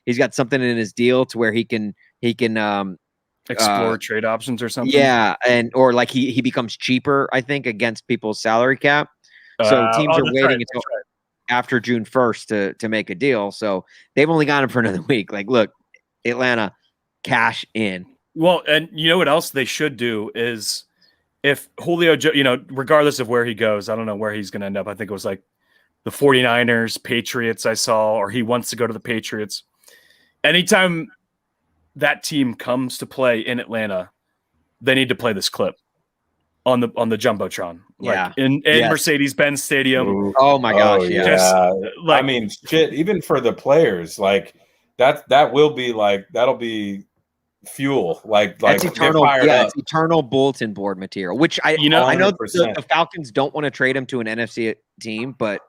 he's got something in his deal to where he can explore trade options or something. Yeah, or like he becomes cheaper, I think, against people's salary cap. So teams are waiting until after June 1st to make a deal. So they've only got him for another week. Like, look, Atlanta, cash in. Well, and you know what else they should do is if Julio, regardless of where he goes, I don't know where he's going to end up. I think it was like the 49ers, Patriots I saw, or he wants to go to the Patriots. Anytime that team comes to play in Atlanta, they need to play this clip on the Jumbotron. Yeah. Like in Mercedes-Benz Stadium. Ooh. Oh my gosh. Yeah. I mean, shit, even for the players, like that will be like, that'll be fuel. Like it's eternal. It's eternal bulletin board material, which I know the Falcons don't want to trade him to an NFC team, but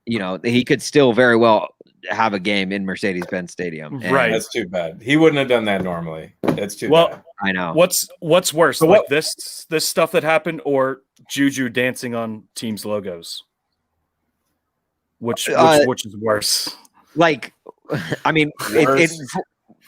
he could still very well have a game in Mercedes-Benz Stadium. Right. That's too bad. He wouldn't have done that normally. It's too bad. I know. What's worse, so like this stuff that happened or Juju dancing on teams' logos? Which is worse? Like, I mean,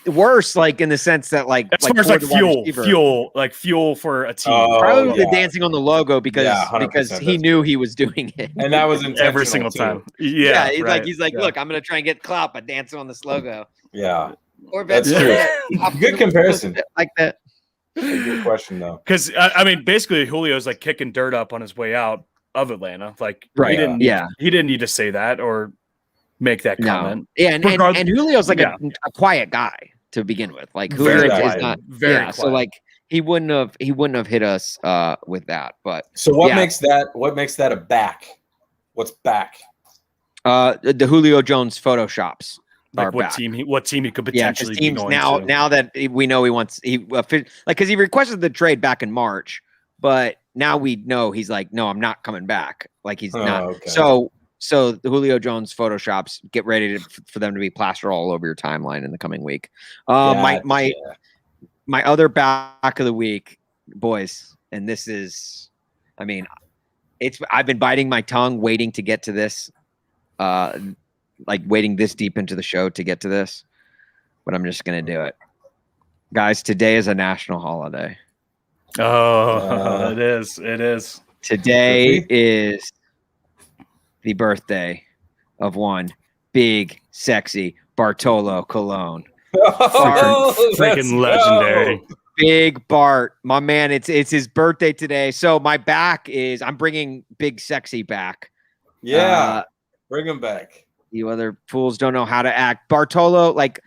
worse, like in the sense that like as far as like fuel for a team. Probably the dancing on the logo because he knew he was doing it, and that was intentional every single time. Yeah, he's like, look, I'm gonna try and get clout by dancing on this logo. Yeah, or that's true. Good comparison. Like that. Good question though, because I mean, basically, Julio's like kicking dirt up on his way out of Atlanta. Like, he didn't need to say that or make that comment. Yeah, and Julio's like a quiet guy to begin with. Like, Julio is not very quiet. So like he wouldn't have hit us with that. But so what makes that a back? What's back? The Julio Jones photoshops. Like what team he could potentially be going to. Now that we know because he requested the trade back in March, but now we know he's like, no, I'm not coming back. Like he's not. Okay. So the Julio Jones photoshops, get ready for them to be plastered all over your timeline in the coming week. My other back of the week, boys, and this is, I mean, I've been biting my tongue waiting to get to this. Like waiting this deep into the show to get to this, but I'm just going to do it. Guys, today is a national holiday. Oh, it is. Today is the birthday of one big, sexy Bartolo Colon. Freaking legendary. Big Bart, my man. It's his birthday today. So my back is, I'm bringing Big Sexy back. Yeah. Bring him back. You other fools don't know how to act. Bartolo, like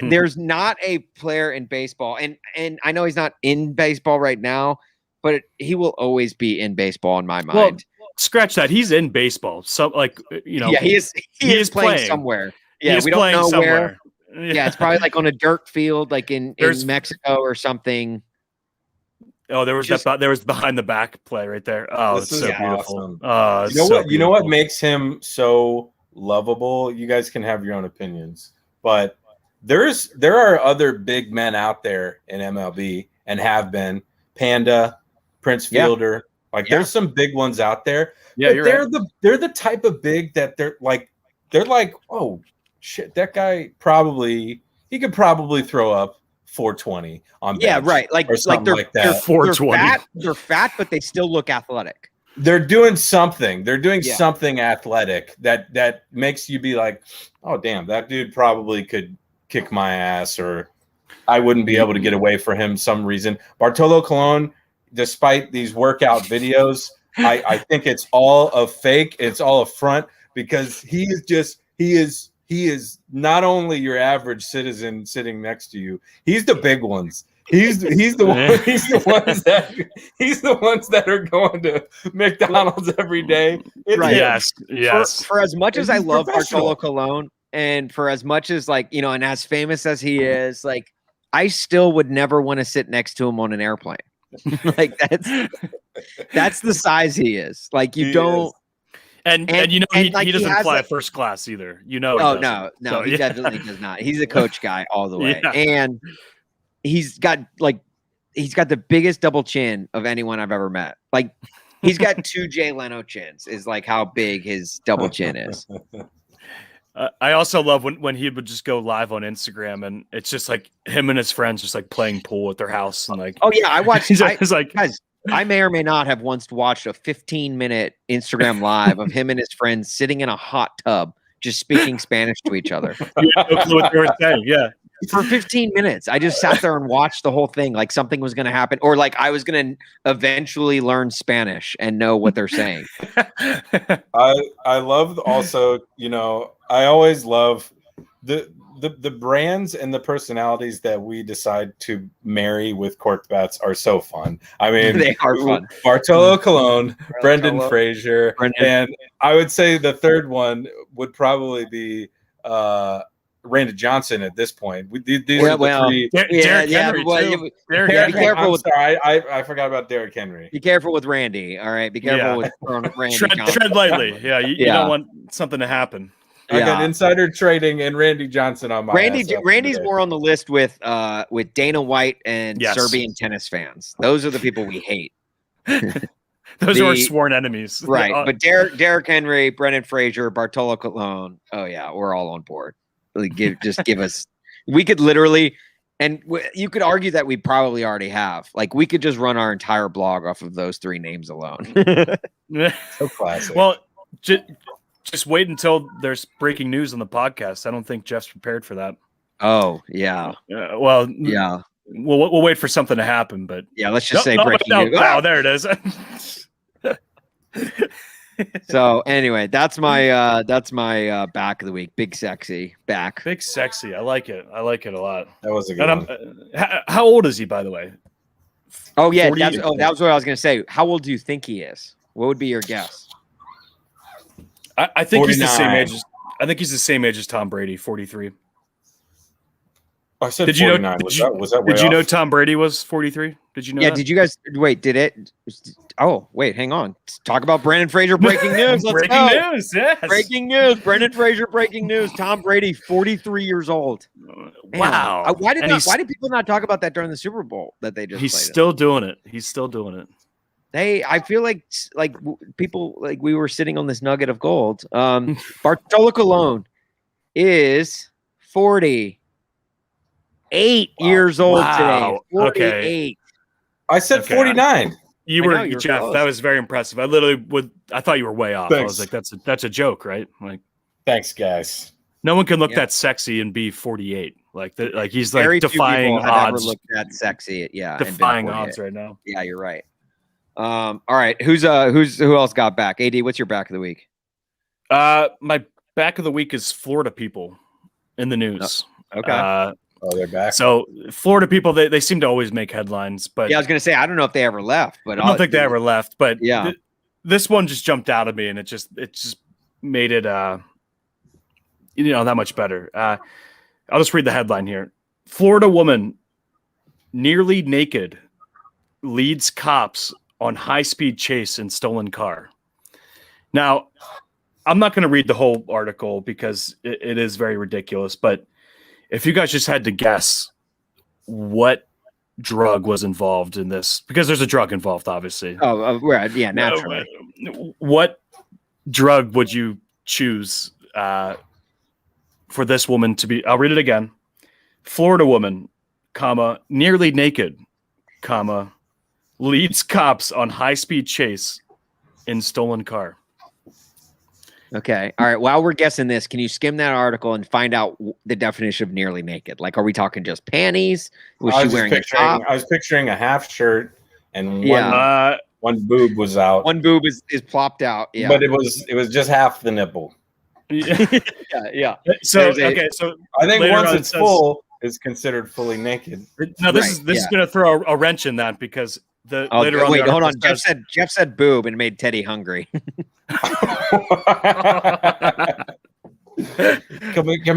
there's not a player in baseball, and I know he's not in baseball right now, but he will always be in baseball in my mind. Well, scratch that. He's in baseball. So like, yeah, he is playing somewhere. Yeah, we don't know somewhere. Where. Yeah, it's probably like on a dirt field, like in Mexico or something. Oh, there was behind the back play right there. Oh, it's so beautiful. Awesome. You know what makes him so lovable? You guys can have your own opinions, but there are other big men out there in MLB and have been. Panda, Prince Fielder, there's some big ones out there. Yeah, they're the type of big that they're like, oh shit, that guy he could probably throw up 420 on bench. Yeah, right. Like they're 420. They're fat, but they still look athletic. They're doing something. They're doing something athletic that makes you be like, oh damn, that dude probably could kick my ass, or I wouldn't be able to get away from him some reason. Bartolo Colon, despite these workout videos, I think it's all a fake. It's all a front, because he is not only your average citizen sitting next to you. He's the big ones. He's the ones that are going to McDonald's every day. Right. Yes. For as much as I love Bartolo Colon, and for as much as and as famous as he is, like, I still would never want to sit next to him on an airplane. Like that's the size he is. Like you don't. And he doesn't fly first class either. He definitely does not. He's a coach guy all the way, and he's got the biggest double chin of anyone I've ever met. Like he's got 2 Jay Leno chins. Is like how big his double chin is. I also love when he would just go live on Instagram, and it's just like him and his friends just like playing pool at their house, and like, oh yeah, I watched. Guys, I may or may not have once watched a 15-minute Instagram live of him and his friends sitting in a hot tub just speaking Spanish to each other. You had no clue what they were saying. Yeah. For 15 minutes, I just sat there and watched the whole thing, like something was going to happen, or like I was going to eventually learn Spanish and know what they're saying. I love also, I always love the brands and the personalities that we decide to marry with Korked Bats are so fun. I mean, they are fun. Bartolo Colon, Brendan Fraser, and I would say the third one would probably be Randy Johnson at this point. These are the three. Derrick Henry. Be careful with. I forgot about Derrick Henry. Be careful with Randy. All right, be careful with Randy. Tread lightly. Yeah, you don't want something to happen. I got insider trading and Randy Johnson on my. Randy's more on the list with Dana White and Serbian tennis fans. Those are the people we hate. Those are our sworn enemies, right? But Derrick Henry, Brendan Fraser, Bartolo Colon. Oh yeah, we're all on board. Give us We could literally, and you could argue that we probably already have. Like, we could just run our entire blog off of those 3 names alone. So classic. Well, just wait until there's breaking news on the podcast. I don't think Jeff's prepared for that. Oh, yeah. Well, yeah. We'll wait for something to happen, but yeah, let's just say breaking news. Oh, there it is. So anyway, that's my back of the week. Big sexy back. Big sexy. I like it. I like it a lot. That was a good one. How old is he, by the way? Oh yeah, that was what I was gonna say. How old do you think he is? What would be your guess? I think 49. he's the same age. I think he's the same age as Tom Brady, 43. I said did 49. You know? Was that did you know off? Tom Brady was 43? Did you know? Yeah. That? Did you guys wait? Did it? Oh wait, hang on. Talk about Brendan Fraser breaking news. Let's breaking go. News. Yes. Breaking news. Brendan Fraser breaking news. Tom Brady, 43 years old. Wow. Why did people not talk about that during the Super Bowl that they just? He's played still doing it. He's still doing it. I feel like people like we were sitting on this nugget of gold. Bartolo Colon is 48 years old today. 48. Okay. I said 49. You were Jeff. close. That was very impressive. I thought you were way off. Thanks. I was like, that's a joke, right? Like, Thanks, guys. no one can look that sexy and be 48. Like he's like Very defying few people have ever odds. looked that sexy. Yeah, and been Defying 48. odds right now. Yeah, you're right. All right. Who else got back? AD, what's your back of the week? My back of the week is Florida people in the news. Okay. They're back. So Florida people, they seem to always make headlines, but Yeah, I was gonna say I don't know if they ever left, but I don't think they ever left. But Yeah. This one just jumped out at me, and it just made it that much better. I'll just read the headline here: Florida woman nearly naked leads cops on high-speed chase in stolen car. Now, I'm not going to read the whole article because it is very ridiculous, but if you guys just had to guess what drug was involved in this, because there's a drug involved, obviously. Oh, right. Yeah, naturally. What drug would you choose for this woman to be? I'll read it again. Florida woman, comma, nearly naked, comma, leads cops on high-speed chase in stolen car. Okay. All right. While we're guessing this, can you skim that article and find out the definition of nearly naked? Like, are we talking just panties? Was she wearing a top? I was picturing a half shirt and one boob was out. One boob is plopped out. Yeah. But it was just half the nipple. yeah. So I think once it's full, it's considered fully naked. No, this is going to throw a wrench in that because later on. Wait, hold on. Jeff said boob and made Teddy hungry. Come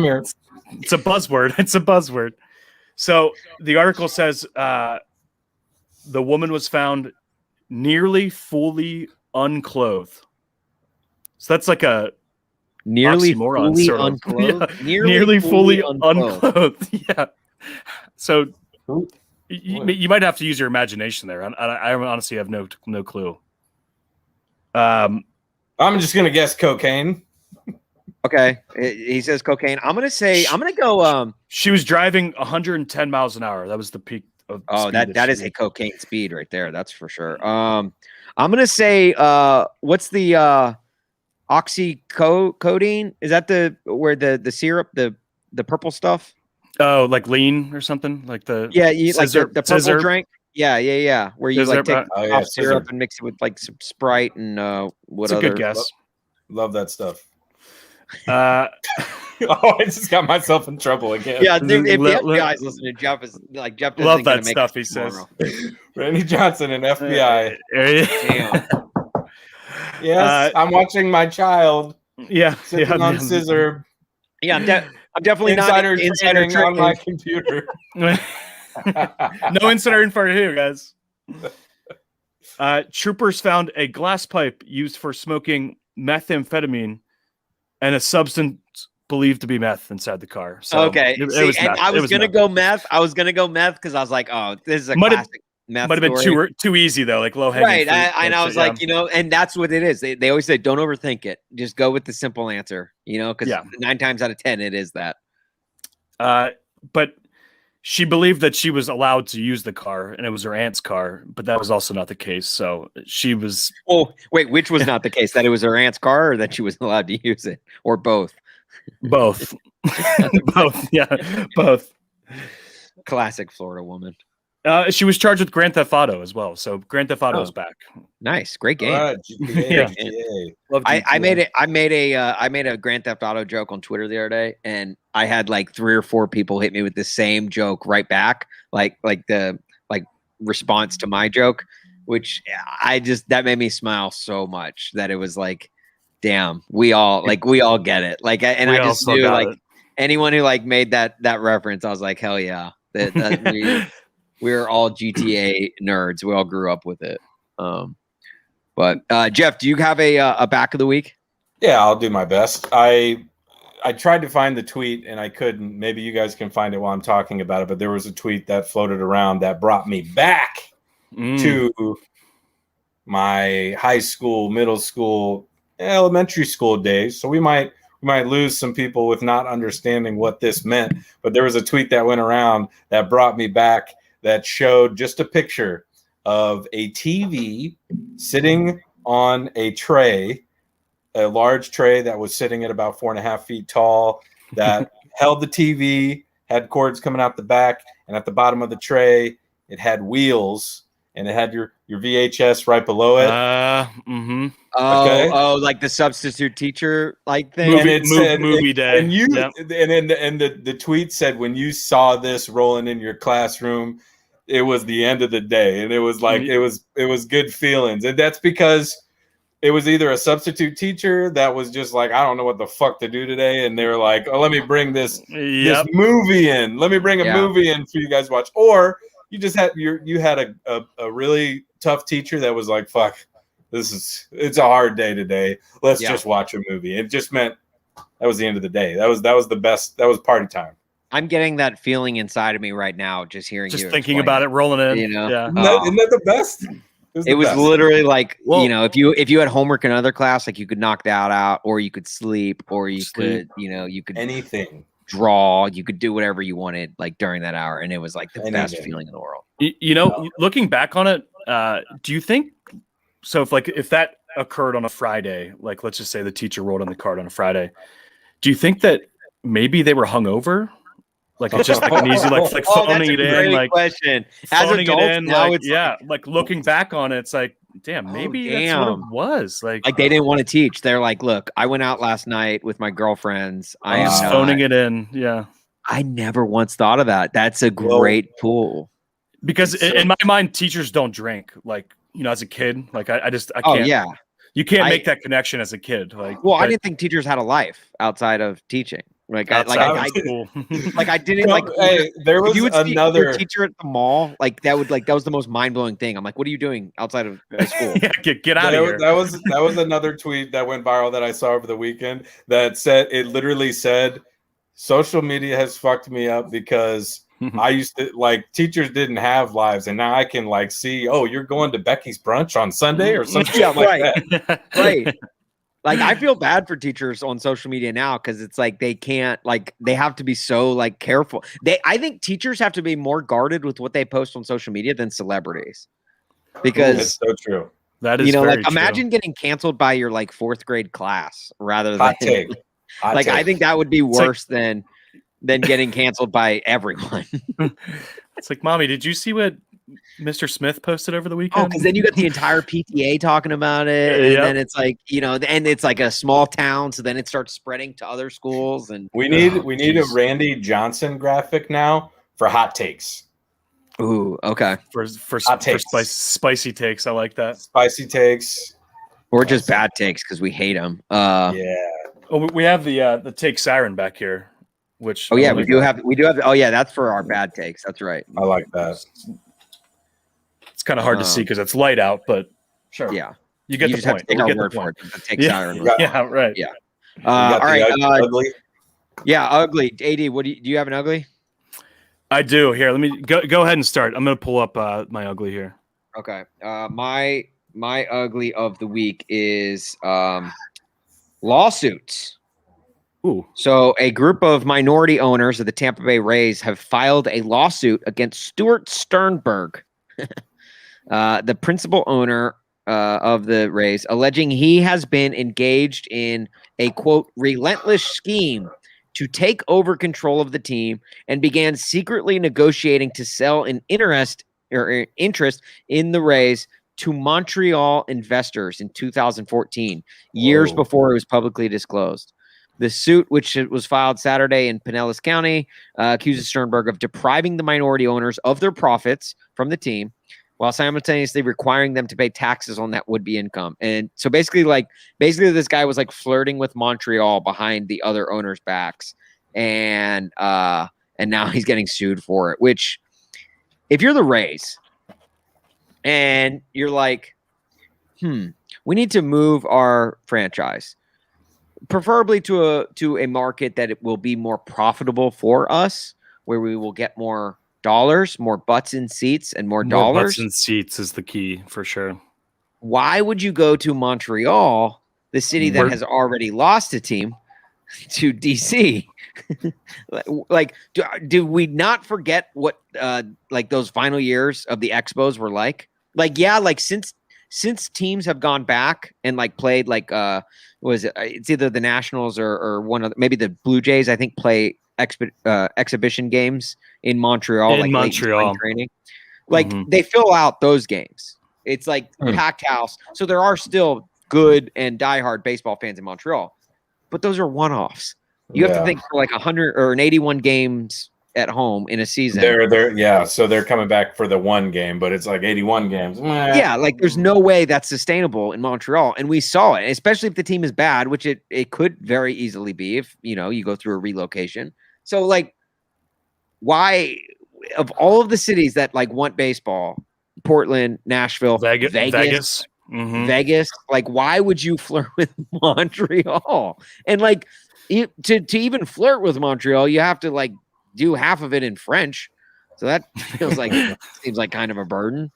here. It's a buzzword. So the article says the woman was found nearly fully unclothed. So that's like a nearly oxymoron, fully sort of. unclothed. Yeah, nearly fully unclothed. Yeah. So you might have to use your imagination there. I honestly have no clue. I'm just gonna guess cocaine. Okay, he says cocaine. I'm gonna go. She was driving 110 miles an hour. That was the peak of. That is a cocaine speed right there. That's for sure. I'm gonna say what's the oxycodone? Is that where the syrup, the purple stuff? Oh, like lean or something like the like the purple drink. Yeah. Where you Scissor, like take off syrup Scissor. and mix it with like some Sprite and what It's a other? good guess. Love that stuff. Uh, I just got myself in trouble again. Yeah, dude, if the guys listen to Jeff is like Jeff doesn't love gonna that make stuff. it He says. tomorrow. Randy Johnson and FBI. Damn. Yes, I'm watching my child sitting on scissor. Yeah, I'm definitely Insider not insider trading on trading. my computer. No insider info here, guys. Troopers found a glass pipe used for smoking methamphetamine and a substance believed to be meth inside the car. So Okay, I was gonna go meth. I was gonna go meth because I was like, oh, this is a classic meth. Might have been too easy though, like low hanging. Right, and I was like, and that's what it is. They always say, don't overthink it. Just go with the simple answer, because 9 times out of 10 it is that. but she believed that she was allowed to use the car, and it was her aunt's car, but that was also not the case. So she was. Oh, wait, which was not the case? That it was her aunt's car, or that she was allowed to use it, or both? Both. Both. Yeah, both. Classic Florida woman. She was charged with Grand Theft Auto as well. So Grand Theft Auto is back. Nice, great game. GTA, Yeah. I made a Grand Theft Auto joke on Twitter the other day, and I had like 3 or 4 people hit me with the same joke right back, like the response to my joke, which that made me smile so much that it was like, damn, we all get it. Like, and I just knew like anyone who like made that reference, I was like, hell yeah, we're all GTA nerds. We all grew up with it. But Jeff, do you have a back of the week? Yeah, I'll do my best. I tried to find the tweet and I couldn't. Maybe you guys can find it while I'm talking about it. But there was a tweet that floated around that brought me back to my high school, middle school, elementary school days. So we might lose some people with not understanding what this meant. But there was a tweet that went around that brought me back, that showed just a picture of a TV sitting on a tray, a large tray that was sitting at about 4.5 feet tall, that held the TV, had cords coming out the back, and at the bottom of the tray, it had wheels, and it had your VHS right below it. Oh, like the substitute teacher like thing. Movie day. And the tweet said, when you saw this rolling in your classroom, it was the end of the day. And it was like it was good feelings. And that's because it was either a substitute teacher that was just like, I don't know what the fuck to do today, and they were like, oh, let me bring this movie in. Let me bring a movie in for you guys to watch. Or you just had you had a really tough teacher that was like, fuck, it's a hard day today. Let's just watch a movie. It just meant that was the end of the day. That was the best. That was party time. I'm getting that feeling inside of me right now, just hearing you thinking about it, rolling in. You know, isn't that the best? It was literally like, you know, if you had homework in another class, like you could knock that out, or you could sleep, or you could, you could anything, draw, you could do whatever you wanted, like during that hour, and it was like the best feeling in the world. Looking back on it, do you think so? If that occurred on a Friday, like let's just say the teacher rolled on the card on a Friday, do you think that maybe they were hungover? Like it's just like an easy like phoning it in, like question. As phoning it in, now like, it's like looking back on it, it's like, damn, maybe that's what it was. Like they didn't want to teach. They're like, look, I went out last night with my girlfriends. I am just phoning it in. Yeah, I never once thought of that. That's a great tool. Because in my mind, teachers don't drink. Like, as a kid, like I can't. Oh yeah, you can't make that connection as a kid. Like, I didn't think teachers had a life outside of teaching. Like I didn't like. Hey, there was you would another see teacher at the mall. Like that was the most mind blowing thing. I'm like, what are you doing outside of school? Yeah, get out of here. That was another tweet that went viral that I saw over the weekend. That literally said, social media has fucked me up because I used to like teachers didn't have lives, and now I can like see. Oh, you're going to Becky's brunch on Sunday or something like that. Right. Like I feel bad for teachers on social media now because it's like they can't they have to be so like careful. I think teachers have to be more guarded with what they post on social media than celebrities. Because it's so true. That is like imagine getting canceled by your like 4th grade class rather than Hot take. I think that would be worse than getting canceled by everyone. It's like, mommy, did you see what Mr. Smith posted over the weekend? Oh, because then you got the entire PTA talking about it, and then it's like and it's like a small town, so then it starts spreading to other schools. And we need a Randy Johnson graphic now for hot takes. Ooh, okay. For spicy takes, I like that. Spicy takes, or just bad takes because we hate them. Yeah. Oh, we have the take siren back here. Which we do have. Oh yeah, that's for our bad takes. That's right. I like that. It's kind of hard to see because it's light out, but sure. Yeah, you get the just point. Have to take our word for it. Take siren. Yeah, right. Yeah. All right. Ugly. Yeah, ugly. AD, do you have an ugly? I do. Here, let me go ahead and start. I'm going to pull up my ugly here. Okay. My ugly of the week is lawsuits. Ooh. So a group of minority owners of the Tampa Bay Rays have filed a lawsuit against Stuart Sternberg, the principal owner of the Rays, alleging he has been engaged in a, quote, relentless scheme to take over control of the team and began secretly negotiating to sell an interest in the Rays to Montreal investors in 2014, years before it was publicly disclosed. The suit, which was filed Saturday in Pinellas County, accuses Sternberg of depriving the minority owners of their profits from the team while simultaneously requiring them to pay taxes on that would-be income. And so basically this guy was like flirting with Montreal behind the other owners' backs. And now he's getting sued for it, which if you're the Rays and you're like, we need to move our franchise, preferably to a market that it will be more profitable for us, where we will get more dollars, more butts in seats, and more dollars. More butts in seats is the key for sure. Why would you go to Montreal, the city that has already lost a team, to DC? Like, do we not forget what like those final years of the Expos were like? Like, yeah, like since teams have gone back and like played like was it? It's either the Nationals or one of maybe the Blue Jays. I think play exhibition games in Montreal, like Montreal training. Like they fill out those games. It's like packed house. So there are still good and diehard baseball fans in Montreal, but those are one-offs. You have to think for like 100 or 81 games at home in a season. So they're coming back for the one game, but it's like 81 games. Yeah, like there's no way that's sustainable in Montreal, and we saw it, especially if the team is bad, which it could very easily be if you go through a relocation. So like, why of all of the cities that like want baseball, Portland, Nashville, Vegas, like why would you flirt with Montreal? And like to even flirt with Montreal, you have to like do half of it in French. So that feels like seems like kind of a burden.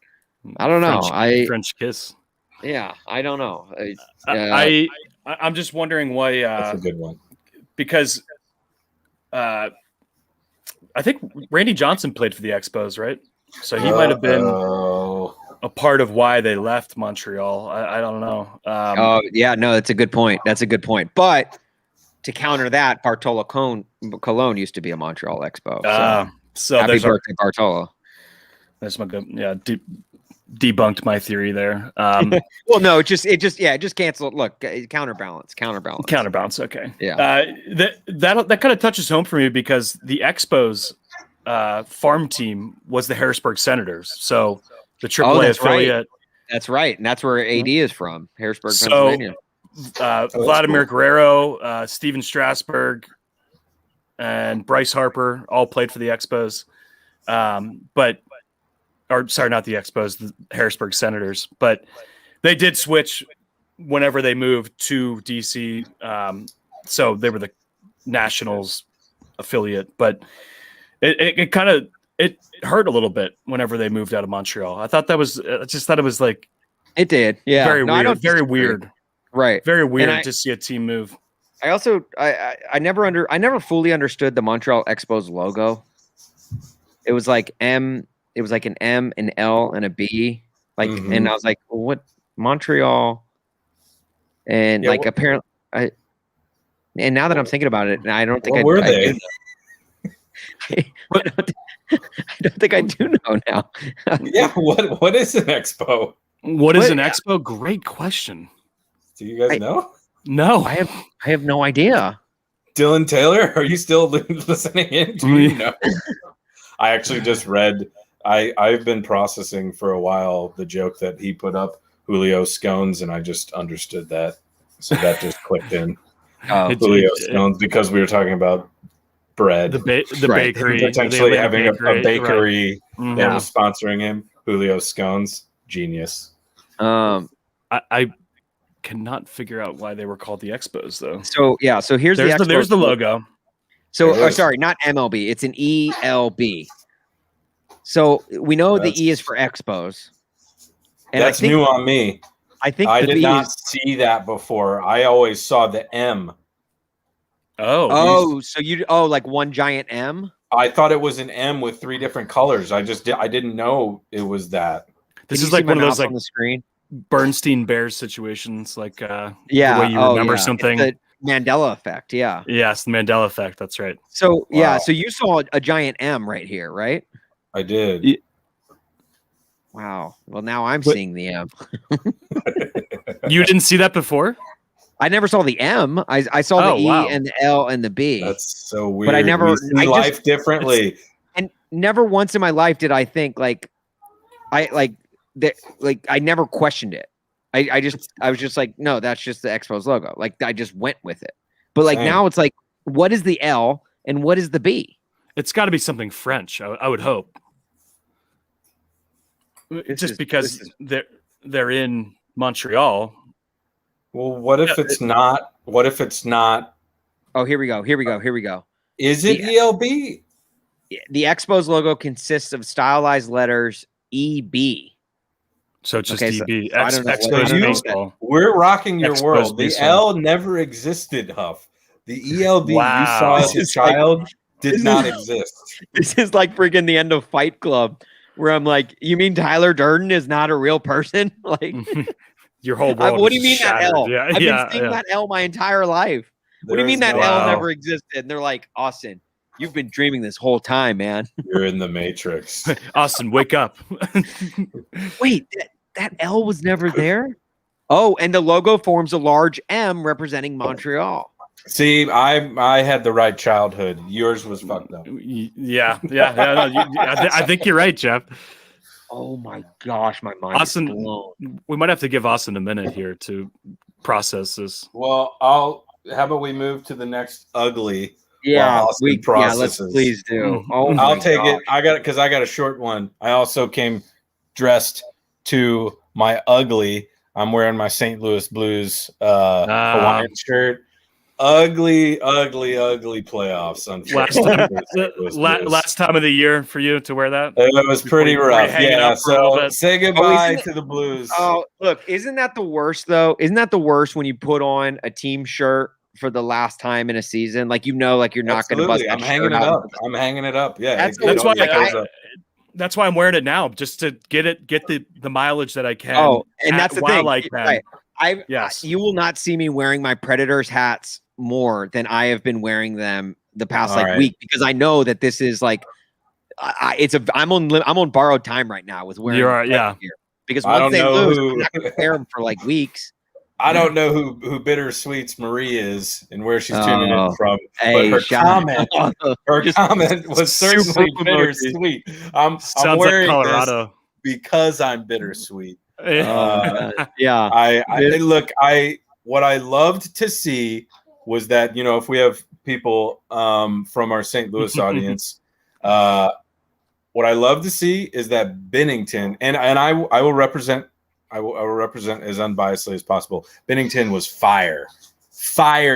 I don't know. French kiss. Yeah, I don't know. I'm just wondering why. That's a good one. Because I think Randy Johnson played for the Expos, right? So he might have been a part of why they left Montreal. I don't know. No, that's a good point. But to counter that, Bartolo Colon used to be a Montreal Expo. So happy birthday, Bartolo. That's my good. Yeah, debunked my theory there. Well, no, it just canceled. Look, counterbalance. Okay. Yeah. That kind of touches home for me because the Expos farm team was the Harrisburg Senators. So the AAA affiliate. Right. That's right, and that's where AD is from, Harrisburg, Pennsylvania. Vladimir Guerrero, Steven Strasburg, and Bryce Harper all played for the Expos. Not the Expos, the Harrisburg Senators. But they did switch whenever they moved to DC. So they were the Nationals affiliate. But it kind of hurt a little bit whenever they moved out of Montreal. I thought it was like it did. Yeah. Very weird. Very weird. Right. Very weird to see a team move. I also I never fully understood the Montreal Expos logo. It was like an M, an L, and a B. Like and I was like, well, what Montreal? And apparently and now that I'm thinking about it, I don't think what were they? I don't think I do know now. Yeah, what is an expo? What is an expo? Great question. Do you guys know? No, I have no idea. Dylan Taylor, are you still listening in? Do you know? I actually just read. I've been processing for a while the joke that he put up, Julio Scones, and I just understood that. So that just clicked in. Julio Scones, because we were talking about bread. The bakery. Potentially having a bakery that was sponsoring him. Julio Scones. Genius. I cannot figure out why they were called the Expos, though. So here's there's the logo. So sorry, not MLB. It's an ELB. So we know the E is for Expos. And that's new on me. I think I did not see that before. I always saw the M. Oh, so like one giant M? I thought it was an M with 3 different colors. I didn't know it was that. This is like one of those like on the screen Bernstein Bears situations, like the yeah, way you remember something. It's the Mandela effect, yeah. Yes, the Mandela effect. That's right. So yeah, so you saw a giant M right here, right? I did. Wow. Well, now I'm seeing the M. You didn't see that before? I never saw the M. I saw the E and the L and the B. That's so weird. But I never see life differently. And never once in my life did I think I never questioned it. I was just like, no, that's just the Expos logo. Like I just went with it. But like now it's like, what is the L and what is the B? It's got to be something French. I would hope. Because they're in Montreal. Well, what if it's not? What if it's not? Oh, here we go. Is it ELB? The Expos logo consists of stylized letters EB. So it's just EB. So I don't know Expos baseball. We're rocking your Expos world. baseball. The L never existed, Huff. The ELB you Wow. saw as a child did not exist. This is like freaking the end of Fight Club, where I'm like, you mean Tyler Durden is not a real person? Like your whole world. What do you mean shattered. that L? Yeah, I've been seeing that L my entire life. What do you mean that L never existed? And they're like, Austin, you've been dreaming this whole time, man. You're in the Matrix. Austin, wake up. Wait, that L was never there? Oh, and the logo forms a large M representing Montreal. See, I had the right childhood. Yours was fucked up. Yeah. No, I think you're right, Jeff. Oh my gosh, my mind Austin, is blown. We might have to give Austin a minute here to process this. Well, how about we move to the next ugly? Yeah, let's please do. Oh, I'll take it. I got a short one. I also came dressed to my ugly. I'm wearing my St. Louis Blues Hawaiian shirt. Ugly playoffs. Last time of the year for you to wear that? It was pretty rough. Yeah. So say goodbye to the Blues. Oh, look, isn't that the worst though? Isn't that the worst when you put on a team shirt for the last time in a season? Like you're not going to bust. I'm hanging it up. I'm hanging it up. Yeah. That's why I'm wearing it now, just to get the mileage that I can. Oh, and that's the thing. Like that. Right. You will not see me wearing my Predators hats more than I have been wearing them the past week, because I know that this is like I'm on borrowed time right now with wearing gear, because once they lose, I'm not gonna wear them for like weeks. I don't know who Bittersweet's Marie is and where she's tuning in from, but her comment was certainly bittersweet. I'm wearing like Colorado because I'm bittersweet. What I loved to see was that, if we have people from our St. Louis audience, what I love to see is that Bennington, and I will represent as unbiasedly as possible. Bennington was fire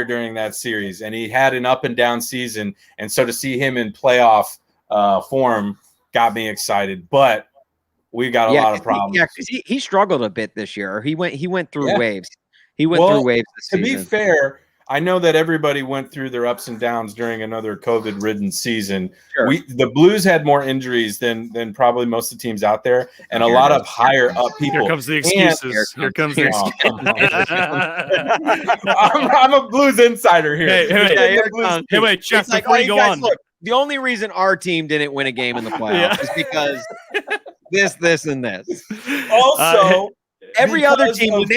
during that series, and he had an up and down season, and so to see him in playoff form got me excited. But we got a lot of problems. Yeah, because he struggled a bit this year. He went through waves. He went through waves this season. To be fair, I know that everybody went through their ups and downs during another COVID-ridden season. Sure. The Blues had more injuries than probably most of the teams out there, and a lot of higher up people. Here comes the excuses. Here comes the excuses. I'm a Blues insider here. Hey, wait, Jeff, before you go on. Look, the only reason our team didn't win a game in the playoffs is because this, and this. Also, every other team when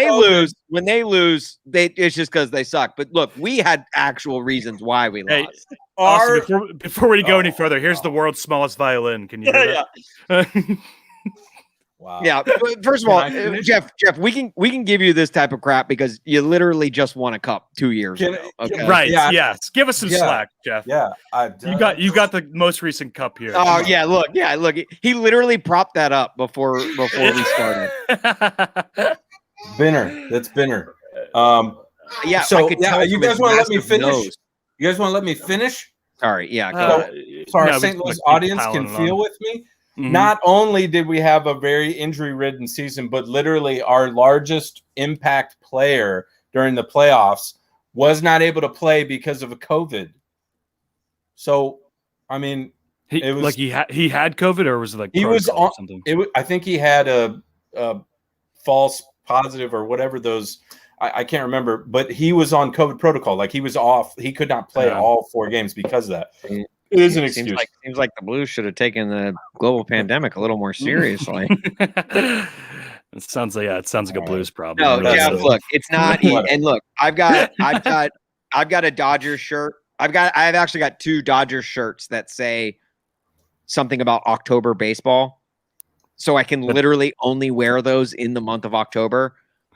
they lose, it's just because they suck. But look, we had actual reasons why we lost. Austin, before we go any further, here's the world's smallest violin. Can you hear that? Wow. Yeah. First of all, Jeff, we can give you this type of crap because you literally just won a cup 2 years ago. Okay? Right. Yeah. Yes. Give us some slack, Jeff. Yeah. You got the most recent cup here. Oh yeah. Look. He literally propped that up before we started. Binner. That's Binner. Yeah. So you guys want to let me finish? You guys want to let me finish? Sorry. Yeah. So our St. Louis audience can feel with me. Mm-hmm. Not only did we have a very injury-ridden season, but literally our largest impact player during the playoffs was not able to play because of a COVID. So, I mean, it was like he had COVID, or was it like he was on something? I think he had a false positive or whatever those. I can't remember, but he was on COVID protocol. Like he was off. He could not play all 4 games because of that. It is an excuse. Seems like the Blues should have taken the global pandemic a little more seriously. It sounds like a Blues problem. No, really. Jeff, look, it's not. And look, I've got a Dodgers shirt. I've actually got 2 Dodgers shirts that say something about October baseball, so I can literally only wear those in the month of October.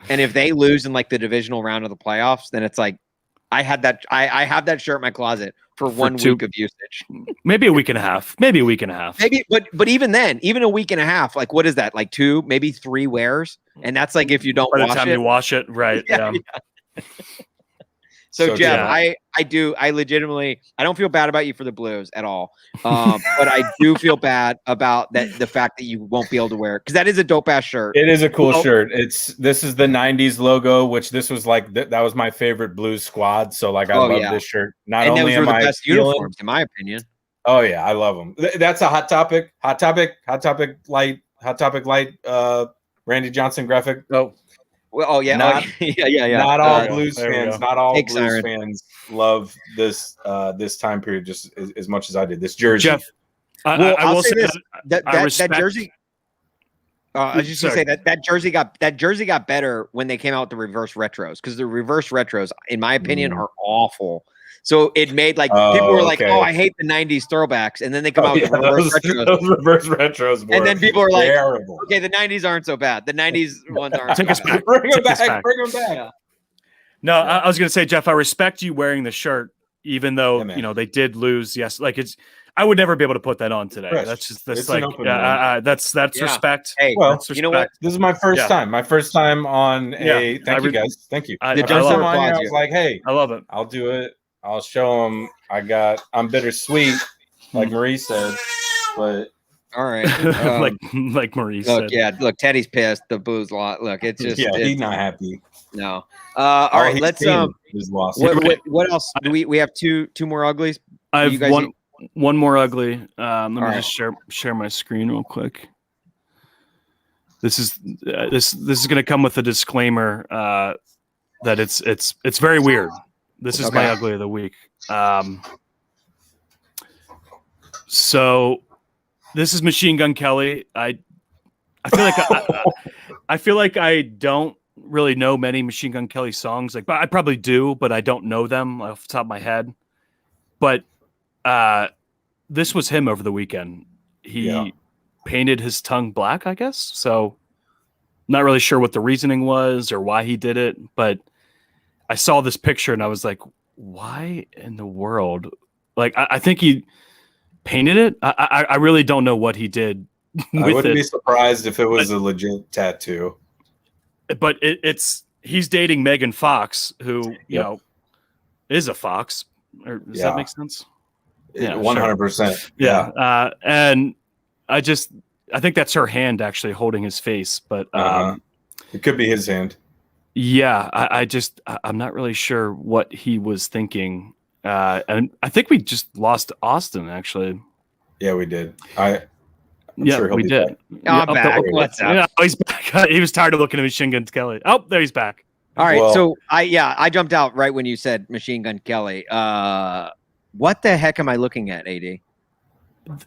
And if they lose in like the divisional round of the playoffs, then it's like I have that shirt in my closet for 1 week of usage. Maybe a week and a half. Maybe, but even then, even a week and a half, like what is that? Like 2, maybe 3 wears, and that's like if you don't by the wash time it. You wash it, right? Yeah. So Jeff, I legitimately, I don't feel bad about you for the Blues at all. But I do feel bad about the fact that you won't be able to wear it, because that is a dope ass shirt. It is a cool shirt. This is the 90s logo, which this was like, that was my favorite Blues squad. So like, I love this shirt. Not only am I best uniforms, in my opinion. Oh yeah. I love them. That's a hot topic light, Randy Johnson graphic. Oh, well, yeah, Not all Blues fans, not all Blues fans love this time period just as much as I did. This jersey, Jeff. I will say this: that jersey. I was just gonna say that jersey got better when they came out with the reverse retros, because the reverse retros, in my opinion, are awful. So it made like people were like, "Oh, I hate the '90s throwbacks," and then they come out with the reverse retros. Those reverse retros, and then people are like, terrible. "Okay, the '90s aren't so bad. The '90s ones aren't." Take us back. Bring them back. Yeah. No, I was gonna say, Jeff, I respect you wearing the shirt, even though they did lose. Yes, like I would never be able to put that on today. That's that's respect. Hey, that's you know what? This is my first time. My first time on a. Thank you guys. Thank you. I was like, hey, I love it. I'll do it. I'll show them. I'm bittersweet, like Marie said, but all right, like Marie said. Look, Teddy's pissed. The Blues lot. Look, it's just he's not happy. No. All right, let's what else do we have? Two more uglies. I have one more ugly. Let me just share my screen real quick. This is going to come with a disclaimer that it's very weird. This is my ugly of the week. So this is Machine Gun Kelly. I feel like I don't really know many Machine Gun Kelly songs. Like, but I probably do, but I don't know them off the top of my head. But this was him over the weekend. He painted his tongue black, I guess. So not really sure what the reasoning was or why he did it, but I saw this picture and I was like, why in the world? Like, I think he painted it. I really don't know what he did. I wouldn't be surprised if it was a legit tattoo. But he's dating Megan Fox, who, you know, is a fox. Or does that make sense? Yeah, 100%. Sure. Yeah. And I think that's her hand actually holding his face, but it could be his hand. Yeah, I'm not really sure what he was thinking. And I think we just lost Austin, actually. Yeah, we did. I'm sure we did. I'm back. What's up? Yeah, he's back. He was tired of looking at Machine Gun Kelly. Oh, there he's back. All right. So I jumped out right when you said Machine Gun Kelly. What the heck am I looking at, AD?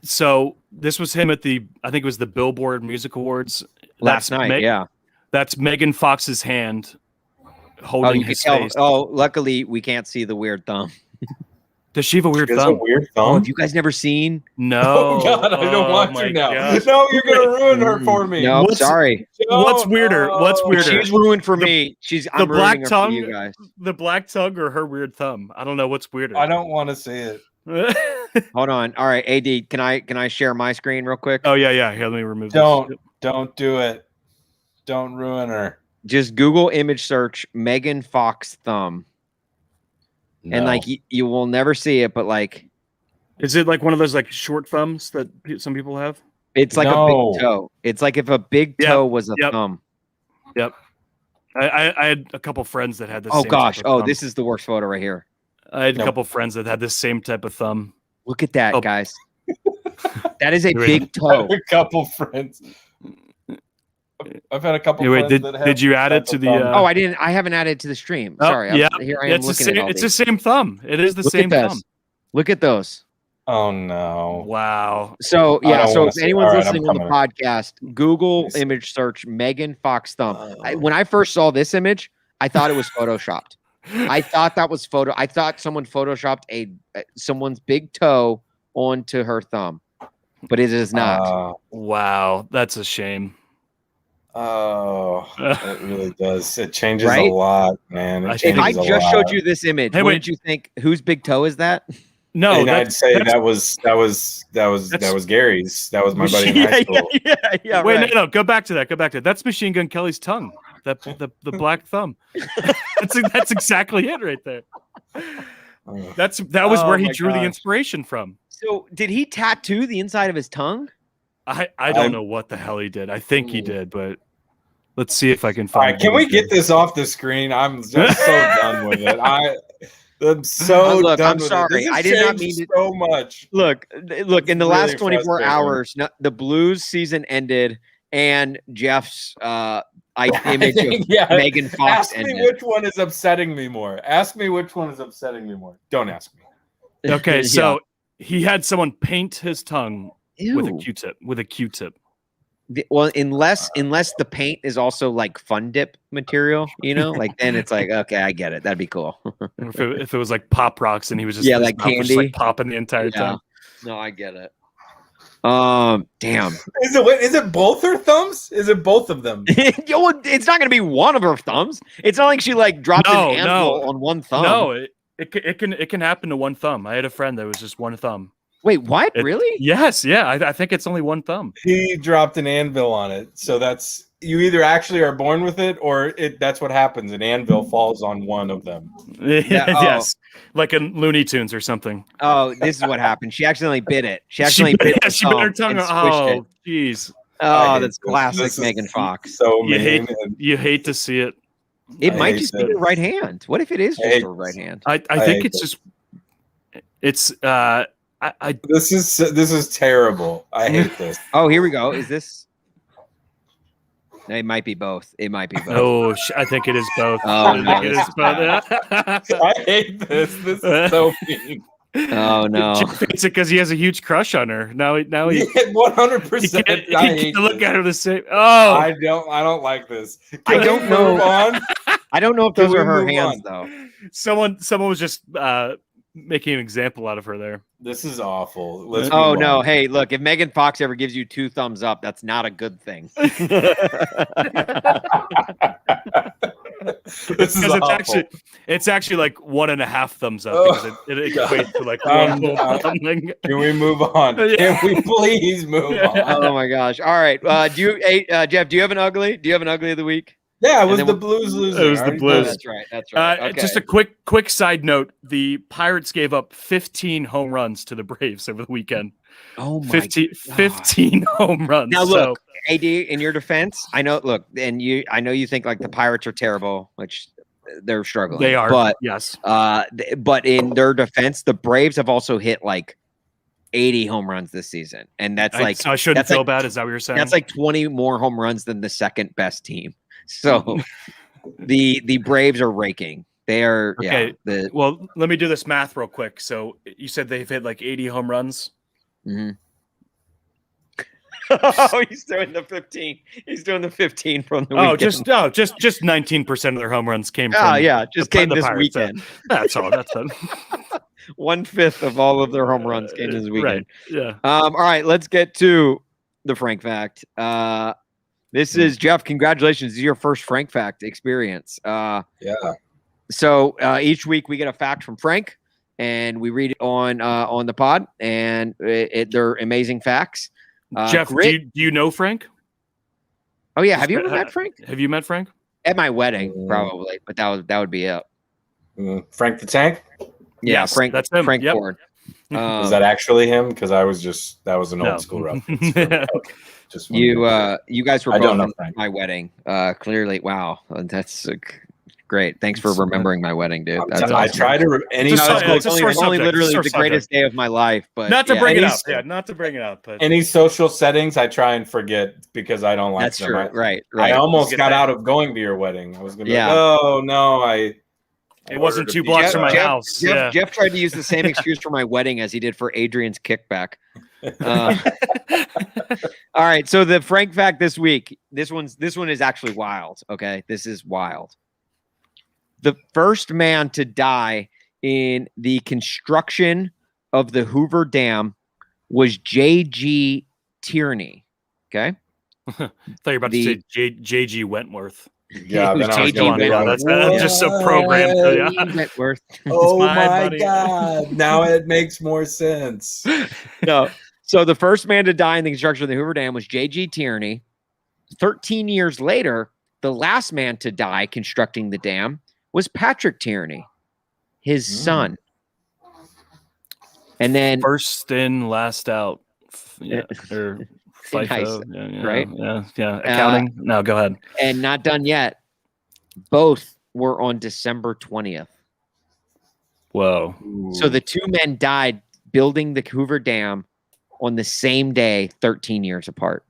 So this was him at I think it was the Billboard Music Awards last night. That's Megan Fox's hand holding his face. Oh, luckily we can't see the weird thumb. Does she have a weird thumb? Oh, have you guys never seen? No. Oh God, I don't want to now. Gosh. No, you're gonna ruin her for me. No, sorry. What's weirder? What's weirder? She's ruined for me. I'm black tongue. For you guys. The black tongue or her weird thumb? I don't know what's weirder. I don't want to see it. Hold on. All right, AD, can I share my screen real quick? Oh yeah. Here, let me remove. Don't do it. Don't ruin her. Just Google image search Megan Fox thumb. No. And like you will never see it, but like, is it like one of those like short thumbs that some people have? It's like a big toe. It's like if a big toe was a thumb. Yep. I had a couple friends that had the Oh same gosh. type of thumb. This is the worst photo right here. I had a couple friends that had the same type of thumb. Look at that, Oh. guys. That is a Wait. big toe. A couple friends. I've had a couple friends that have. Did you add it to the? Oh, I haven't added it to the stream. Sorry. Yeah. Here I am It's looking at all It's these. the same thumb. It is the Look same at this. thumb. Look at those. Oh no! Wow. So I yeah, don't so wanna if see- anyone's all right, I'm listening on the coming. podcast, Google image search Megan Fox thumb. When I first saw this image, I thought it was photoshopped. I thought that was I thought someone photoshopped someone's big toe onto her thumb, but it is not. Wow, that's a shame. It really does. It changes Right? a lot, man. If I just showed you this image, Hey, wouldn't you think whose big toe is that? No, and I'd say that was Gary's. That was my buddy in high school. Yeah. Wait, right. No. Go back to that. That's Machine Gun Kelly's tongue. The black thumb. That's exactly it right there. That was where he drew the inspiration from. So did he tattoo the inside of his tongue? I don't know what the hell he did. I think he did, but let's see if I can All find. right, can we get this off the screen? I'm just so done with it. I'm so Look, done I'm with sorry. It. This I has did not changed mean to. so much. Look. In the really last 24 frustrating. hours, the Blues season ended, and Jeff's image of Megan Fox Ask ended. me which one is upsetting me more. Don't ask me. Okay, so he had someone paint his tongue with a Ew. Q-tip. Well, unless the paint is also like fun dip material, like then it's like, okay, I get it. That'd be cool. If it was like Pop Rocks and he was just like mouth was candy, just, like popping the entire time. No, I get it. Damn. Is it both her thumbs? Is it both of them? It's not gonna be one of her thumbs. It's not like she like dropped an anvil on one thumb. No, it can happen to one thumb. I had a friend that was just one thumb. Wait, what? Really? Yes, yeah. I think it's only one thumb. He dropped an anvil on it, so that's you either actually are born with it or that's what happens. An anvil falls on one of them. Yes, like in Looney Tunes or something. Oh, this is what happened. She accidentally bit it. She accidentally bit her tongue. and squished it. Oh, jeez. Oh, that's classic Megan Fox. So you hate to see it. It might just be her right hand. What if it is just her right hand? I think it's just it's This is terrible. I hate this. Oh, here we go. Is this? It might be both. Oh, I think it is both. Oh, no, it is both. I hate this. This is so mean. Oh no! Jeff hates it because he has a huge crush on her. Now he 100%. He can't look at her the same. Oh, I don't like this. I don't know. Move on? I don't know if those Can are we her move hands on? though. someone was just making an example out of her there. This is awful. Let's Oh move no! on. Hey, look! If Megan Fox ever gives you 2 thumbs up, that's not a good thing. This is awful. It's actually like 1.5 thumbs up because it equates to like one whole thumb. Can we move on? Can we please move on? Oh my gosh! All right. Jeff? Do you have an ugly? Do you have an ugly of the week? Yeah, it was the Blues losing. It was the Blues. That's right. That's right. Okay. Just a quick side note: the Pirates gave up 15 home runs to the Braves over the weekend. Oh my 15 home runs. Now look, AD, in your defense, I know. Look, I know you think like the Pirates are terrible, which they're struggling. They are, but yes. But in their defense, the Braves have also hit like 80 home runs this season, and that's so I shouldn't feel bad. Is that what you're saying? That's like 20 more home runs than the second best team. So the Braves are raking. They are okay. Well, let me do this math real quick. So you said they've hit like 80 home runs. Mm-hmm. Oh, he's doing the 15. He's doing the 15 from the weekend. Just 19% of their home runs came from. Oh yeah, just came this Pirates. weekend. That's all. That's it. 1/5 of all of their home runs came this weekend. Right. Yeah. All right, let's get to the Frank fact. This is Jeff. Congratulations! This is your first Frank fact experience. Yeah. So each week we get a fact from Frank, and we read it on the pod, and they're amazing facts. Jeff, do you know Frank? Oh yeah, have you ever met Frank? Have you met Frank? At my wedding, probably, but that would be it. Frank the Tank? Yeah, Yes, Frank. that's him. Frank Yep. Ford. Was that actually him? Because that was an old school reference. You guys were I don't both know, at my wedding. Clearly, wow, that's great. Thanks for remembering my wedding, dude. That's I awesome. try to It's only literally the greatest day of my life, but not to bring it up. Yeah, not to bring it up. But any social settings, I try and forget because I don't like that's them. true. Right. I almost got out of going to your wedding. I was gonna be like, oh no, it wasn't 2 blocks from my house. Jeff tried to use the same excuse for my wedding as he did for Adrian's kickback. All right, so the Frank fact this week. This one is actually wild. Okay, this is wild. The first man to die in the construction of the Hoover Dam was J.G. Tierney. Okay. I thought you were about to say J.G. Wentworth. Yeah, then I was going, that's just so programmed. Wentworth. Oh my God. Now it makes more sense. No. So the first man to die in the construction of the Hoover Dam was J.G. Tierney. 13 years later, the last man to die constructing the dam was Patrick Tierney, his son. And then first in, last out. Yeah, or FIFO, right? Yeah. Accounting. No, go ahead. And not done yet. Both were on December 20th. Whoa. So the two men died building the Hoover Dam on the same day, 13 years apart.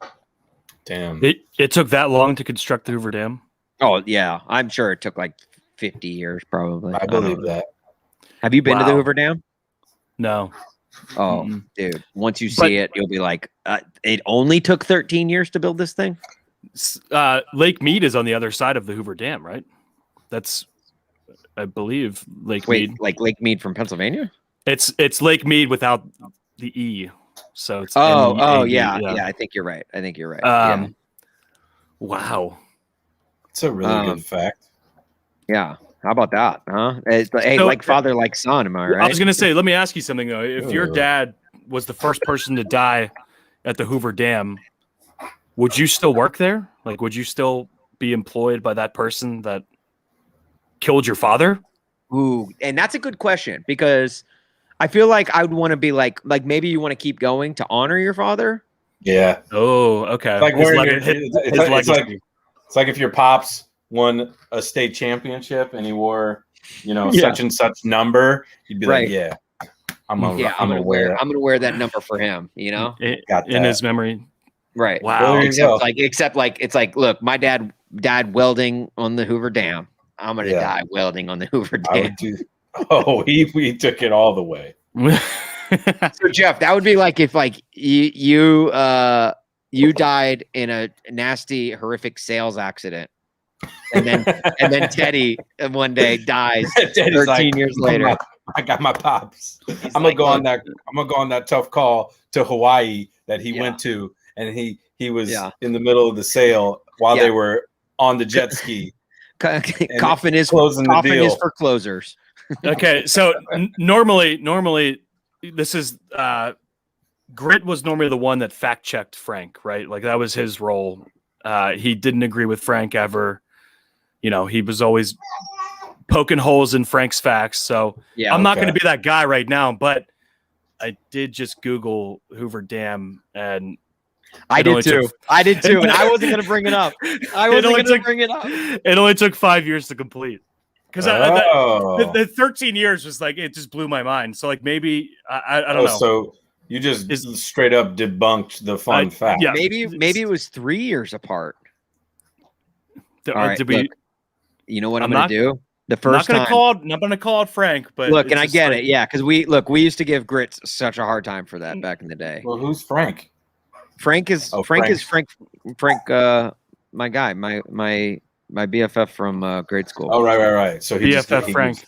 Damn. It took that long to construct the Hoover Dam? Oh, yeah. I'm sure it took like 50 years, probably. I believe that. Have you been to the Hoover Dam? No. Oh, dude. Once you see it, you'll be like, it only took 13 years to build this thing? Lake Mead is on the other side of the Hoover Dam, right? That's, I believe, Lake Mead. Like Lake Mead from Pennsylvania? It's Lake Mead without the E. So it's yeah. I think you're right. Wow. It's a really good fact. Yeah. How about that? Huh? Hey, like father, like son. Am I right? I was gonna say, let me ask you something though. If your dad was the first person to die at the Hoover Dam, would you still work there? Like, would you still be employed by that person that killed your father? Ooh, and that's a good question because I feel like I would want to be like maybe you want to keep going to honor your father. Yeah. Oh, okay. It's like if your pops won a state championship and he wore, such and such number, you'd be like, yeah, I'm gonna wear that number for him. In his memory. Right. Wow. Except it's like, look, my dad died welding on the Hoover Dam. I'm gonna die welding on the Hoover Dam. We took it all the way. So Jeff, that would be like if you died in a nasty, horrific sales accident, and then Teddy one day dies 13 years later. I got my pops. I'm gonna go on that tough call to Hawaii that he went to, and he was in the middle of the sale while they were on the jet ski. Coffin is for closers. Okay, so normally this is Grit was normally the one that fact checked Frank, right? Like that was his role. He didn't agree with Frank ever. He was always poking holes in Frank's facts. So I'm not going to be that guy right now, but I did just Google Hoover Dam and I did too, and I wasn't going to bring it up. It only took 5 years to complete. Because the 13 years was like, it just blew my mind. So like maybe I don't know. So you just straight up debunked the fun fact. Yeah, maybe it was 3 years apart. All right, look, you know what I'm going to do? The first I'm not going to call it Frank, but look, and I get it, yeah, because we used to give Grit such a hard time for that back in the day. Well, who's Frank? Frank is my guy, my BFF from grade school. Oh, right. So he BFF Frank.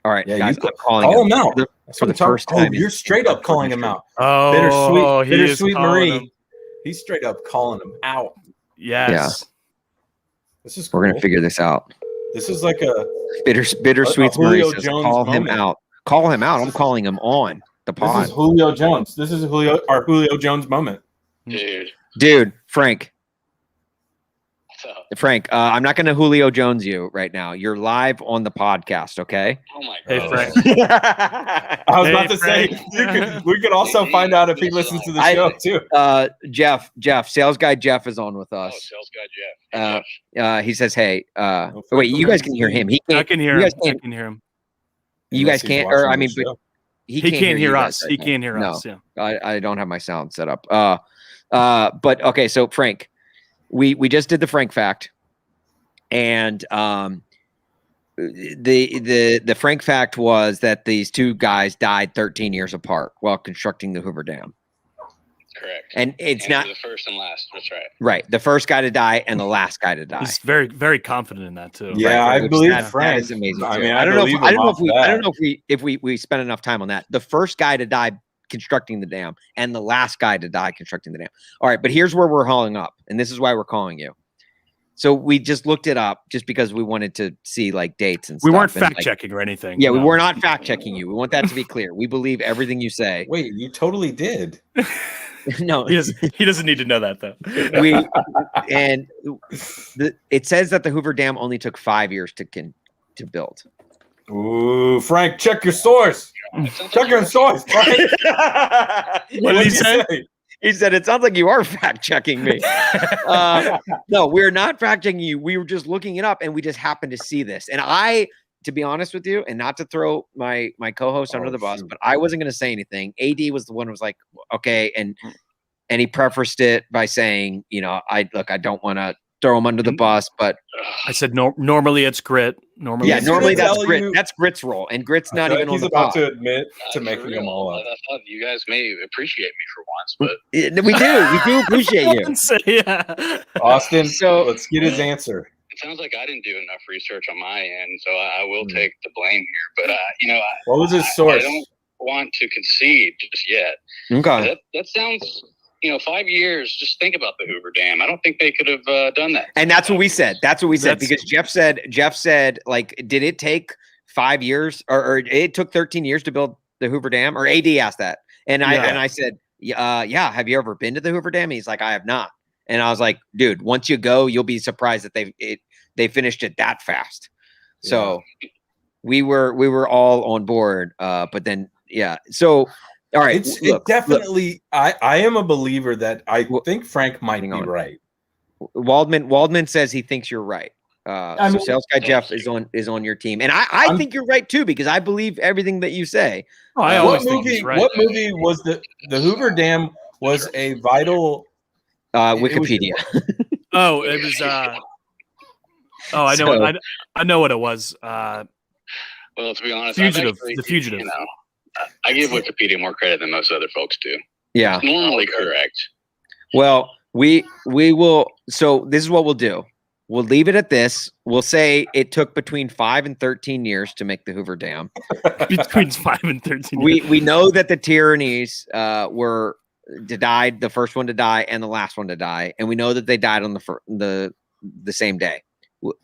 All right, guys, I'm calling him out for the first time. You're straight up calling him out. Oh, bittersweet Marie. He's straight up calling him out. Yes. Yeah. This is cool. We're gonna figure this out. This is like a bittersweet Marie Julio says, Jones call moment. him out. Call him out. I'm calling him on the pod. This is Julio Jones. This is our Julio Jones moment. Dude, Frank. So Frank, I'm not going to Julio Jones you right now. You're live on the podcast, okay? Oh my Hey, god. Frank. I was about to say we could also find out if he listens to the show too. Jeff, sales guy Jeff is on with us. Oh, sales guy Jeff. He says, "Hey, wait, you guys can hear him. He can't. I can hear you him. guys can't. I can hear him. You guys can't. Or I mean, but He can't hear us. Right He now. can't hear No, us. Yeah. I don't have my sound set up. But okay, so Frank, we just did the Frank fact, and the Frank fact was that these two guys died 13 years apart while constructing the Hoover Dam. Correct. And it's not the first and last. That's right. Right. The first guy to die and the last guy to die. He's very, very confident in that too. Yeah, Right, I believe that Frank. is amazing. I too. mean, I don't know if we spent enough time on that. The first guy to die constructing the dam and the last guy to die constructing the dam. All right, but here's where we're hauling up, and this is why we're calling you. So we just looked it up just because we wanted to see like dates and stuff. We weren't and, fact like, checking or anything. Yeah, we No. were not fact checking you. We want that to be clear. We believe everything you say. Wait, you totally did. No, He doesn't need to know that though. It says that the Hoover Dam only took 5 years to build. Ooh, Frank, check your source. Check your source, Frank. What did he say? He said, "It sounds like you are fact checking me." No, we're not fact checking you. We were just looking it up, and we just happened to see this. And to be honest with you, and not to throw my co-host under the bus, but I wasn't going to say anything. AD was the one who was like, "Okay," and he prefaced it by saying, I don't want to throw him under the bus, but I said normally it's grit. Normally, normally that's tell grit. you- That's Grit's role, and Grit's not even on He's the about pod. to admit to For making real. them all up. I thought you guys may appreciate me for once, but We do appreciate you. Yeah. Austin, So- let's get his answer. it sounds like I didn't do enough research on my end, so I will take the blame here. But What was his I source? don't want to concede just yet. Okay. That sounds 5 years. Just think about the Hoover Dam. I don't think they could have done that. And that's what we said. That's- Because Jeff said, like, did it take 5 years or it took 13 years to build the Hoover Dam? Or AD asked that. And I said, yeah, have you ever been to the Hoover Dam? He's like, I have not. And I was like, dude, once you go, you'll be surprised that they finished it that fast. So we were all on board. But then, yeah. So, all right. It definitely. I am a believer that I think Frank might be right. Waldman says he thinks you're right. So sales guy Jeff is on your team, and I think you're right too, because I believe everything that you say. Oh, I always think he's right. What movie was the Hoover Dam was a vital Wikipedia. It was. I know what it was. Well, to be honest, Fugitive. The Fugitive. I give Wikipedia more credit than most other folks do. Yeah. It's normally correct. Well, we will. So this is what we'll do. We'll leave it at this. We'll say it took between 5 and 13 years to make the Hoover Dam. Between 5 and 13 years. We know that the Tyrannies died, the first one to die and the last one to die, and we know that they died on the same day.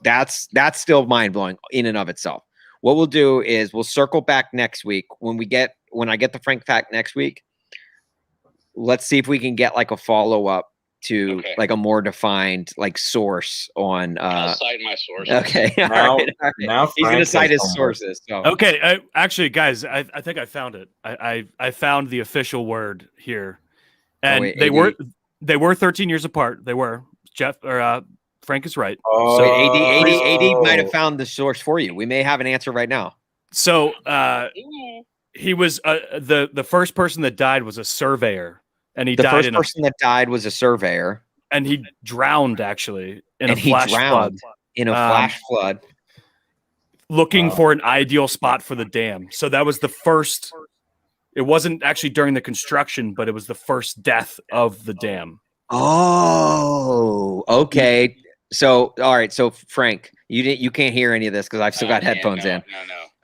That's still mind blowing in and of itself. What we'll do is we'll circle back next week when I get the Frank fact next week. Let's see if we can get like a follow up to like a more defined like source on. I'll cite my source. Okay, Now he's going to cite his sources. So. Okay, actually, guys, I think I found it. I found the official word here, and they were 13 years apart. They were Jeff or Frank is right. Oh, So AD might have found the source for you. We may have an answer right now. So he was the first person that died was a surveyor, and he died. The first person that died was a surveyor, and he drowned actually in a flash flood. In a flash flood, looking for an ideal spot for the dam. So that was the first. It wasn't actually during the construction, but it was the first death of the dam. Oh, okay. So, all right. So, Frank, you can't hear any of this because I've still got headphones in.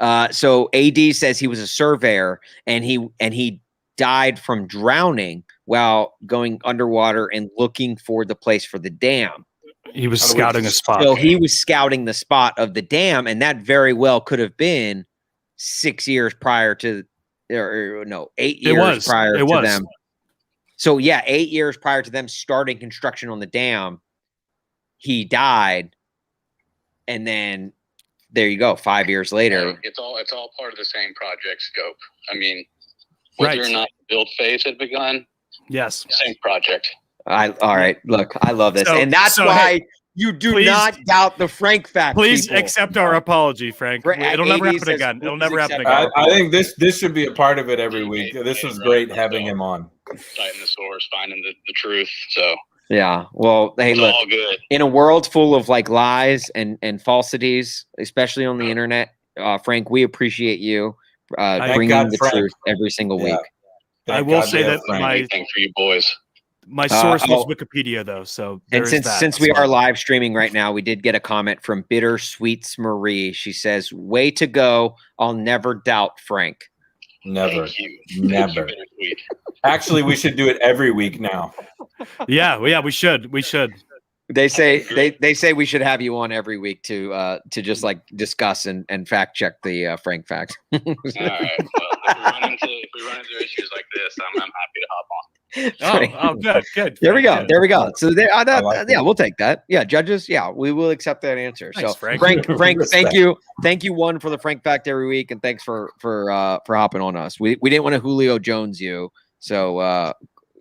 No. So, AD says he was a surveyor and he died from drowning while going underwater and looking for the place for the dam. He was scouting a spot. So he was scouting the spot of the dam, and that very well could have been 6 years prior to, or no, 8 years prior to them. So yeah, 8 years prior to them starting construction on the dam. he died, and then there you go. 5 years later, it's all part of the same project scope. I mean, whether or not the build phase had begun, yes, same project. all right. Look, I love this, and that's why. Hey, you do not doubt the Frank fact. Please people. accept our apology, Frank. It'll never happen again. It'll never happen again. I think this should be a part of it every week. This was great having him on. Citing the source, finding the truth. So yeah. Well, hey, it's look. all good. In a world full of like lies and falsities, especially on the internet, Frank, we appreciate you bringing the truth every single week. I will say that my thing for you boys. My source was Wikipedia, though. So and since we are live streaming right now, we did get a comment from Bitter Sweets Marie. She says, "Way to go! I'll never doubt Frank." Never. Actually, we should do it every week now. Yeah, we should. We should. They say they say we should have you on every week to just like discuss and fact check the Frank facts. All right. Well, if we run into issues like this, I'm happy to hop on. Good. There we go. So we'll take that. Yeah, judges. Yeah, we will accept that answer. Thanks, so Frank, thank you one for the Frank fact every week, and thanks for hopping on us. We didn't want to Julio Jones you, so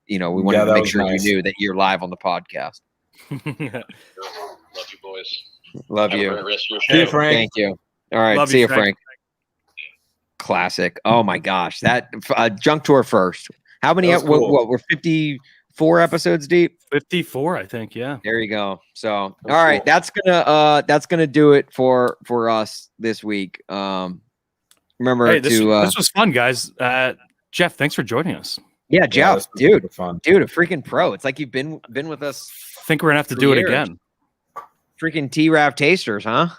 we wanted to make sure you knew that you're live on the podcast. Love you, boys. Love Have you. a great rest of your See you, show. Frank. Thank you. All right. Love See you, you, Frank. Classic. Oh my gosh. That junk tour first. How many? Cool. What? We're 54 episodes deep. 54, I think. Yeah. There you go. So, all right. Cool. That's gonna do it for us this week. Remember this was fun, guys. Jeff, thanks for joining us. Yeah, Jeff, dude, a freaking pro. It's like you've been with us. I think we're gonna have to do it again. Freaking T-Rav Tasters, huh?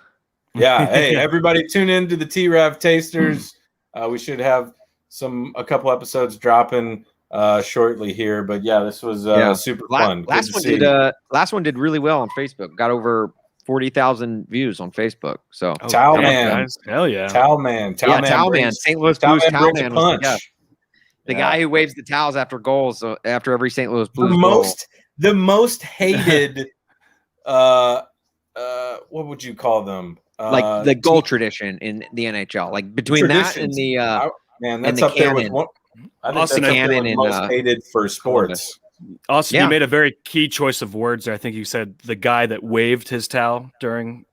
Yeah. Hey, everybody, tune in to the T-Rav Tasters. We should have a couple episodes dropping shortly here. But yeah, this was super fun. Last one did really well on Facebook. Got over 40,000 views on Facebook. So Towel Man, hell yeah, Towel Man, St. Louis Blues Towel Man was the Yeah. guy who waves the towels after goals, after every St. Louis Blues goal. The most hated, what would you call them? Like the goal tradition in the NHL, like between that and the that's up there with one. I think Austin that's up there Cannon with in, most hated for sports. Austin, you made a very key choice of words. I think you said the guy that waved his towel during,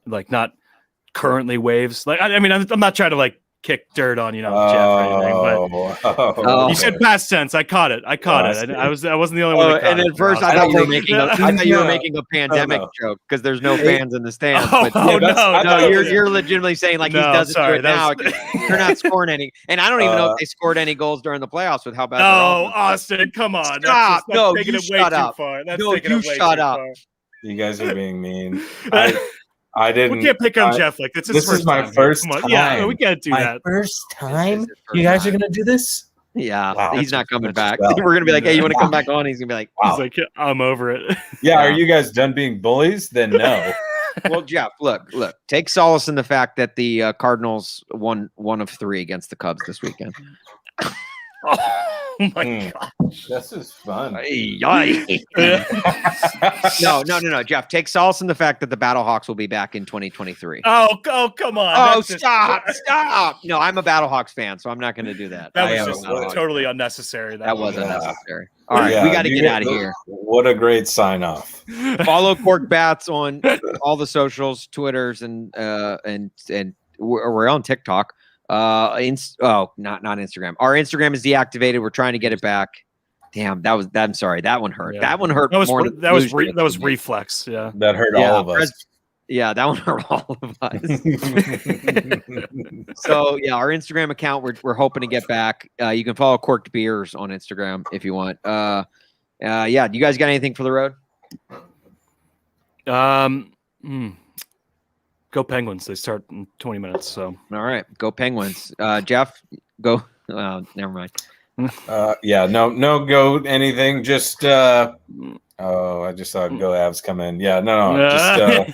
like, not currently waves. Like, I mean, I'm not trying to like kick dirt on Jeff or anything, but you said past tense. I caught it. I wasn't the only one. And at first, I thought you were making a pandemic joke because there's no fans in the stands. No, you're legitimately saying like he doesn't do it now. They're not scoring any, and I don't even know if they scored any goals during the playoffs with how bad. No, Austin, come on! Stop! No, you shut up. No, you shut up. You guys are being mean. I didn't. We can't pick on Jeff like this. This is my first time. Yeah, we can't do that. First time. You guys are gonna do this? Yeah, wow, he's not coming back. We're gonna be like, "Hey, you want to come back on?" He's gonna be like, "Wow." He's like, "I'm over it." Yeah, are you guys done being bullies? Then no. Well, Jeff, look. Take solace in the fact that the Cardinals won 1 of 3 against the Cubs this weekend. Oh my gosh. This is fun. No, Jeff. Take solace in the fact that the Battlehawks will be back in 2023. Oh, come on. Oh, stop. No, I'm a Battlehawks fan, so I'm not going to do that. That was just totally unnecessary. That was unnecessary. All right, we got to get out of here. What a great sign off. Follow Korked Bats on all the socials, Twitters, and we're on TikTok. Not Instagram. Our Instagram is deactivated. We're trying to get it back. Damn, I'm sorry. That one hurt. Yeah. That one hurt. That was reflex. Yeah, that hurt all of us. Yeah, that one hurt all of us. So yeah, our Instagram account we're hoping to get back. You can follow Korked Beers on Instagram if you want. Yeah, you guys got anything for the road? Go Penguins. They start in 20 minutes. So all right, go Penguins. Jeff, go. Never mind. Yeah, no, go anything. Just I just saw Go Avs come in. Yeah, no. Just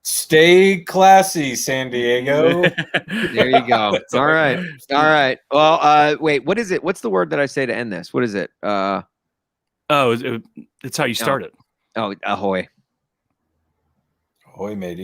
stay classy, San Diego. There you go. All right. Well, wait. What is it? What's the word that I say to end this? What is it? It's how you start it. Oh, ahoy. Ahoy, matey.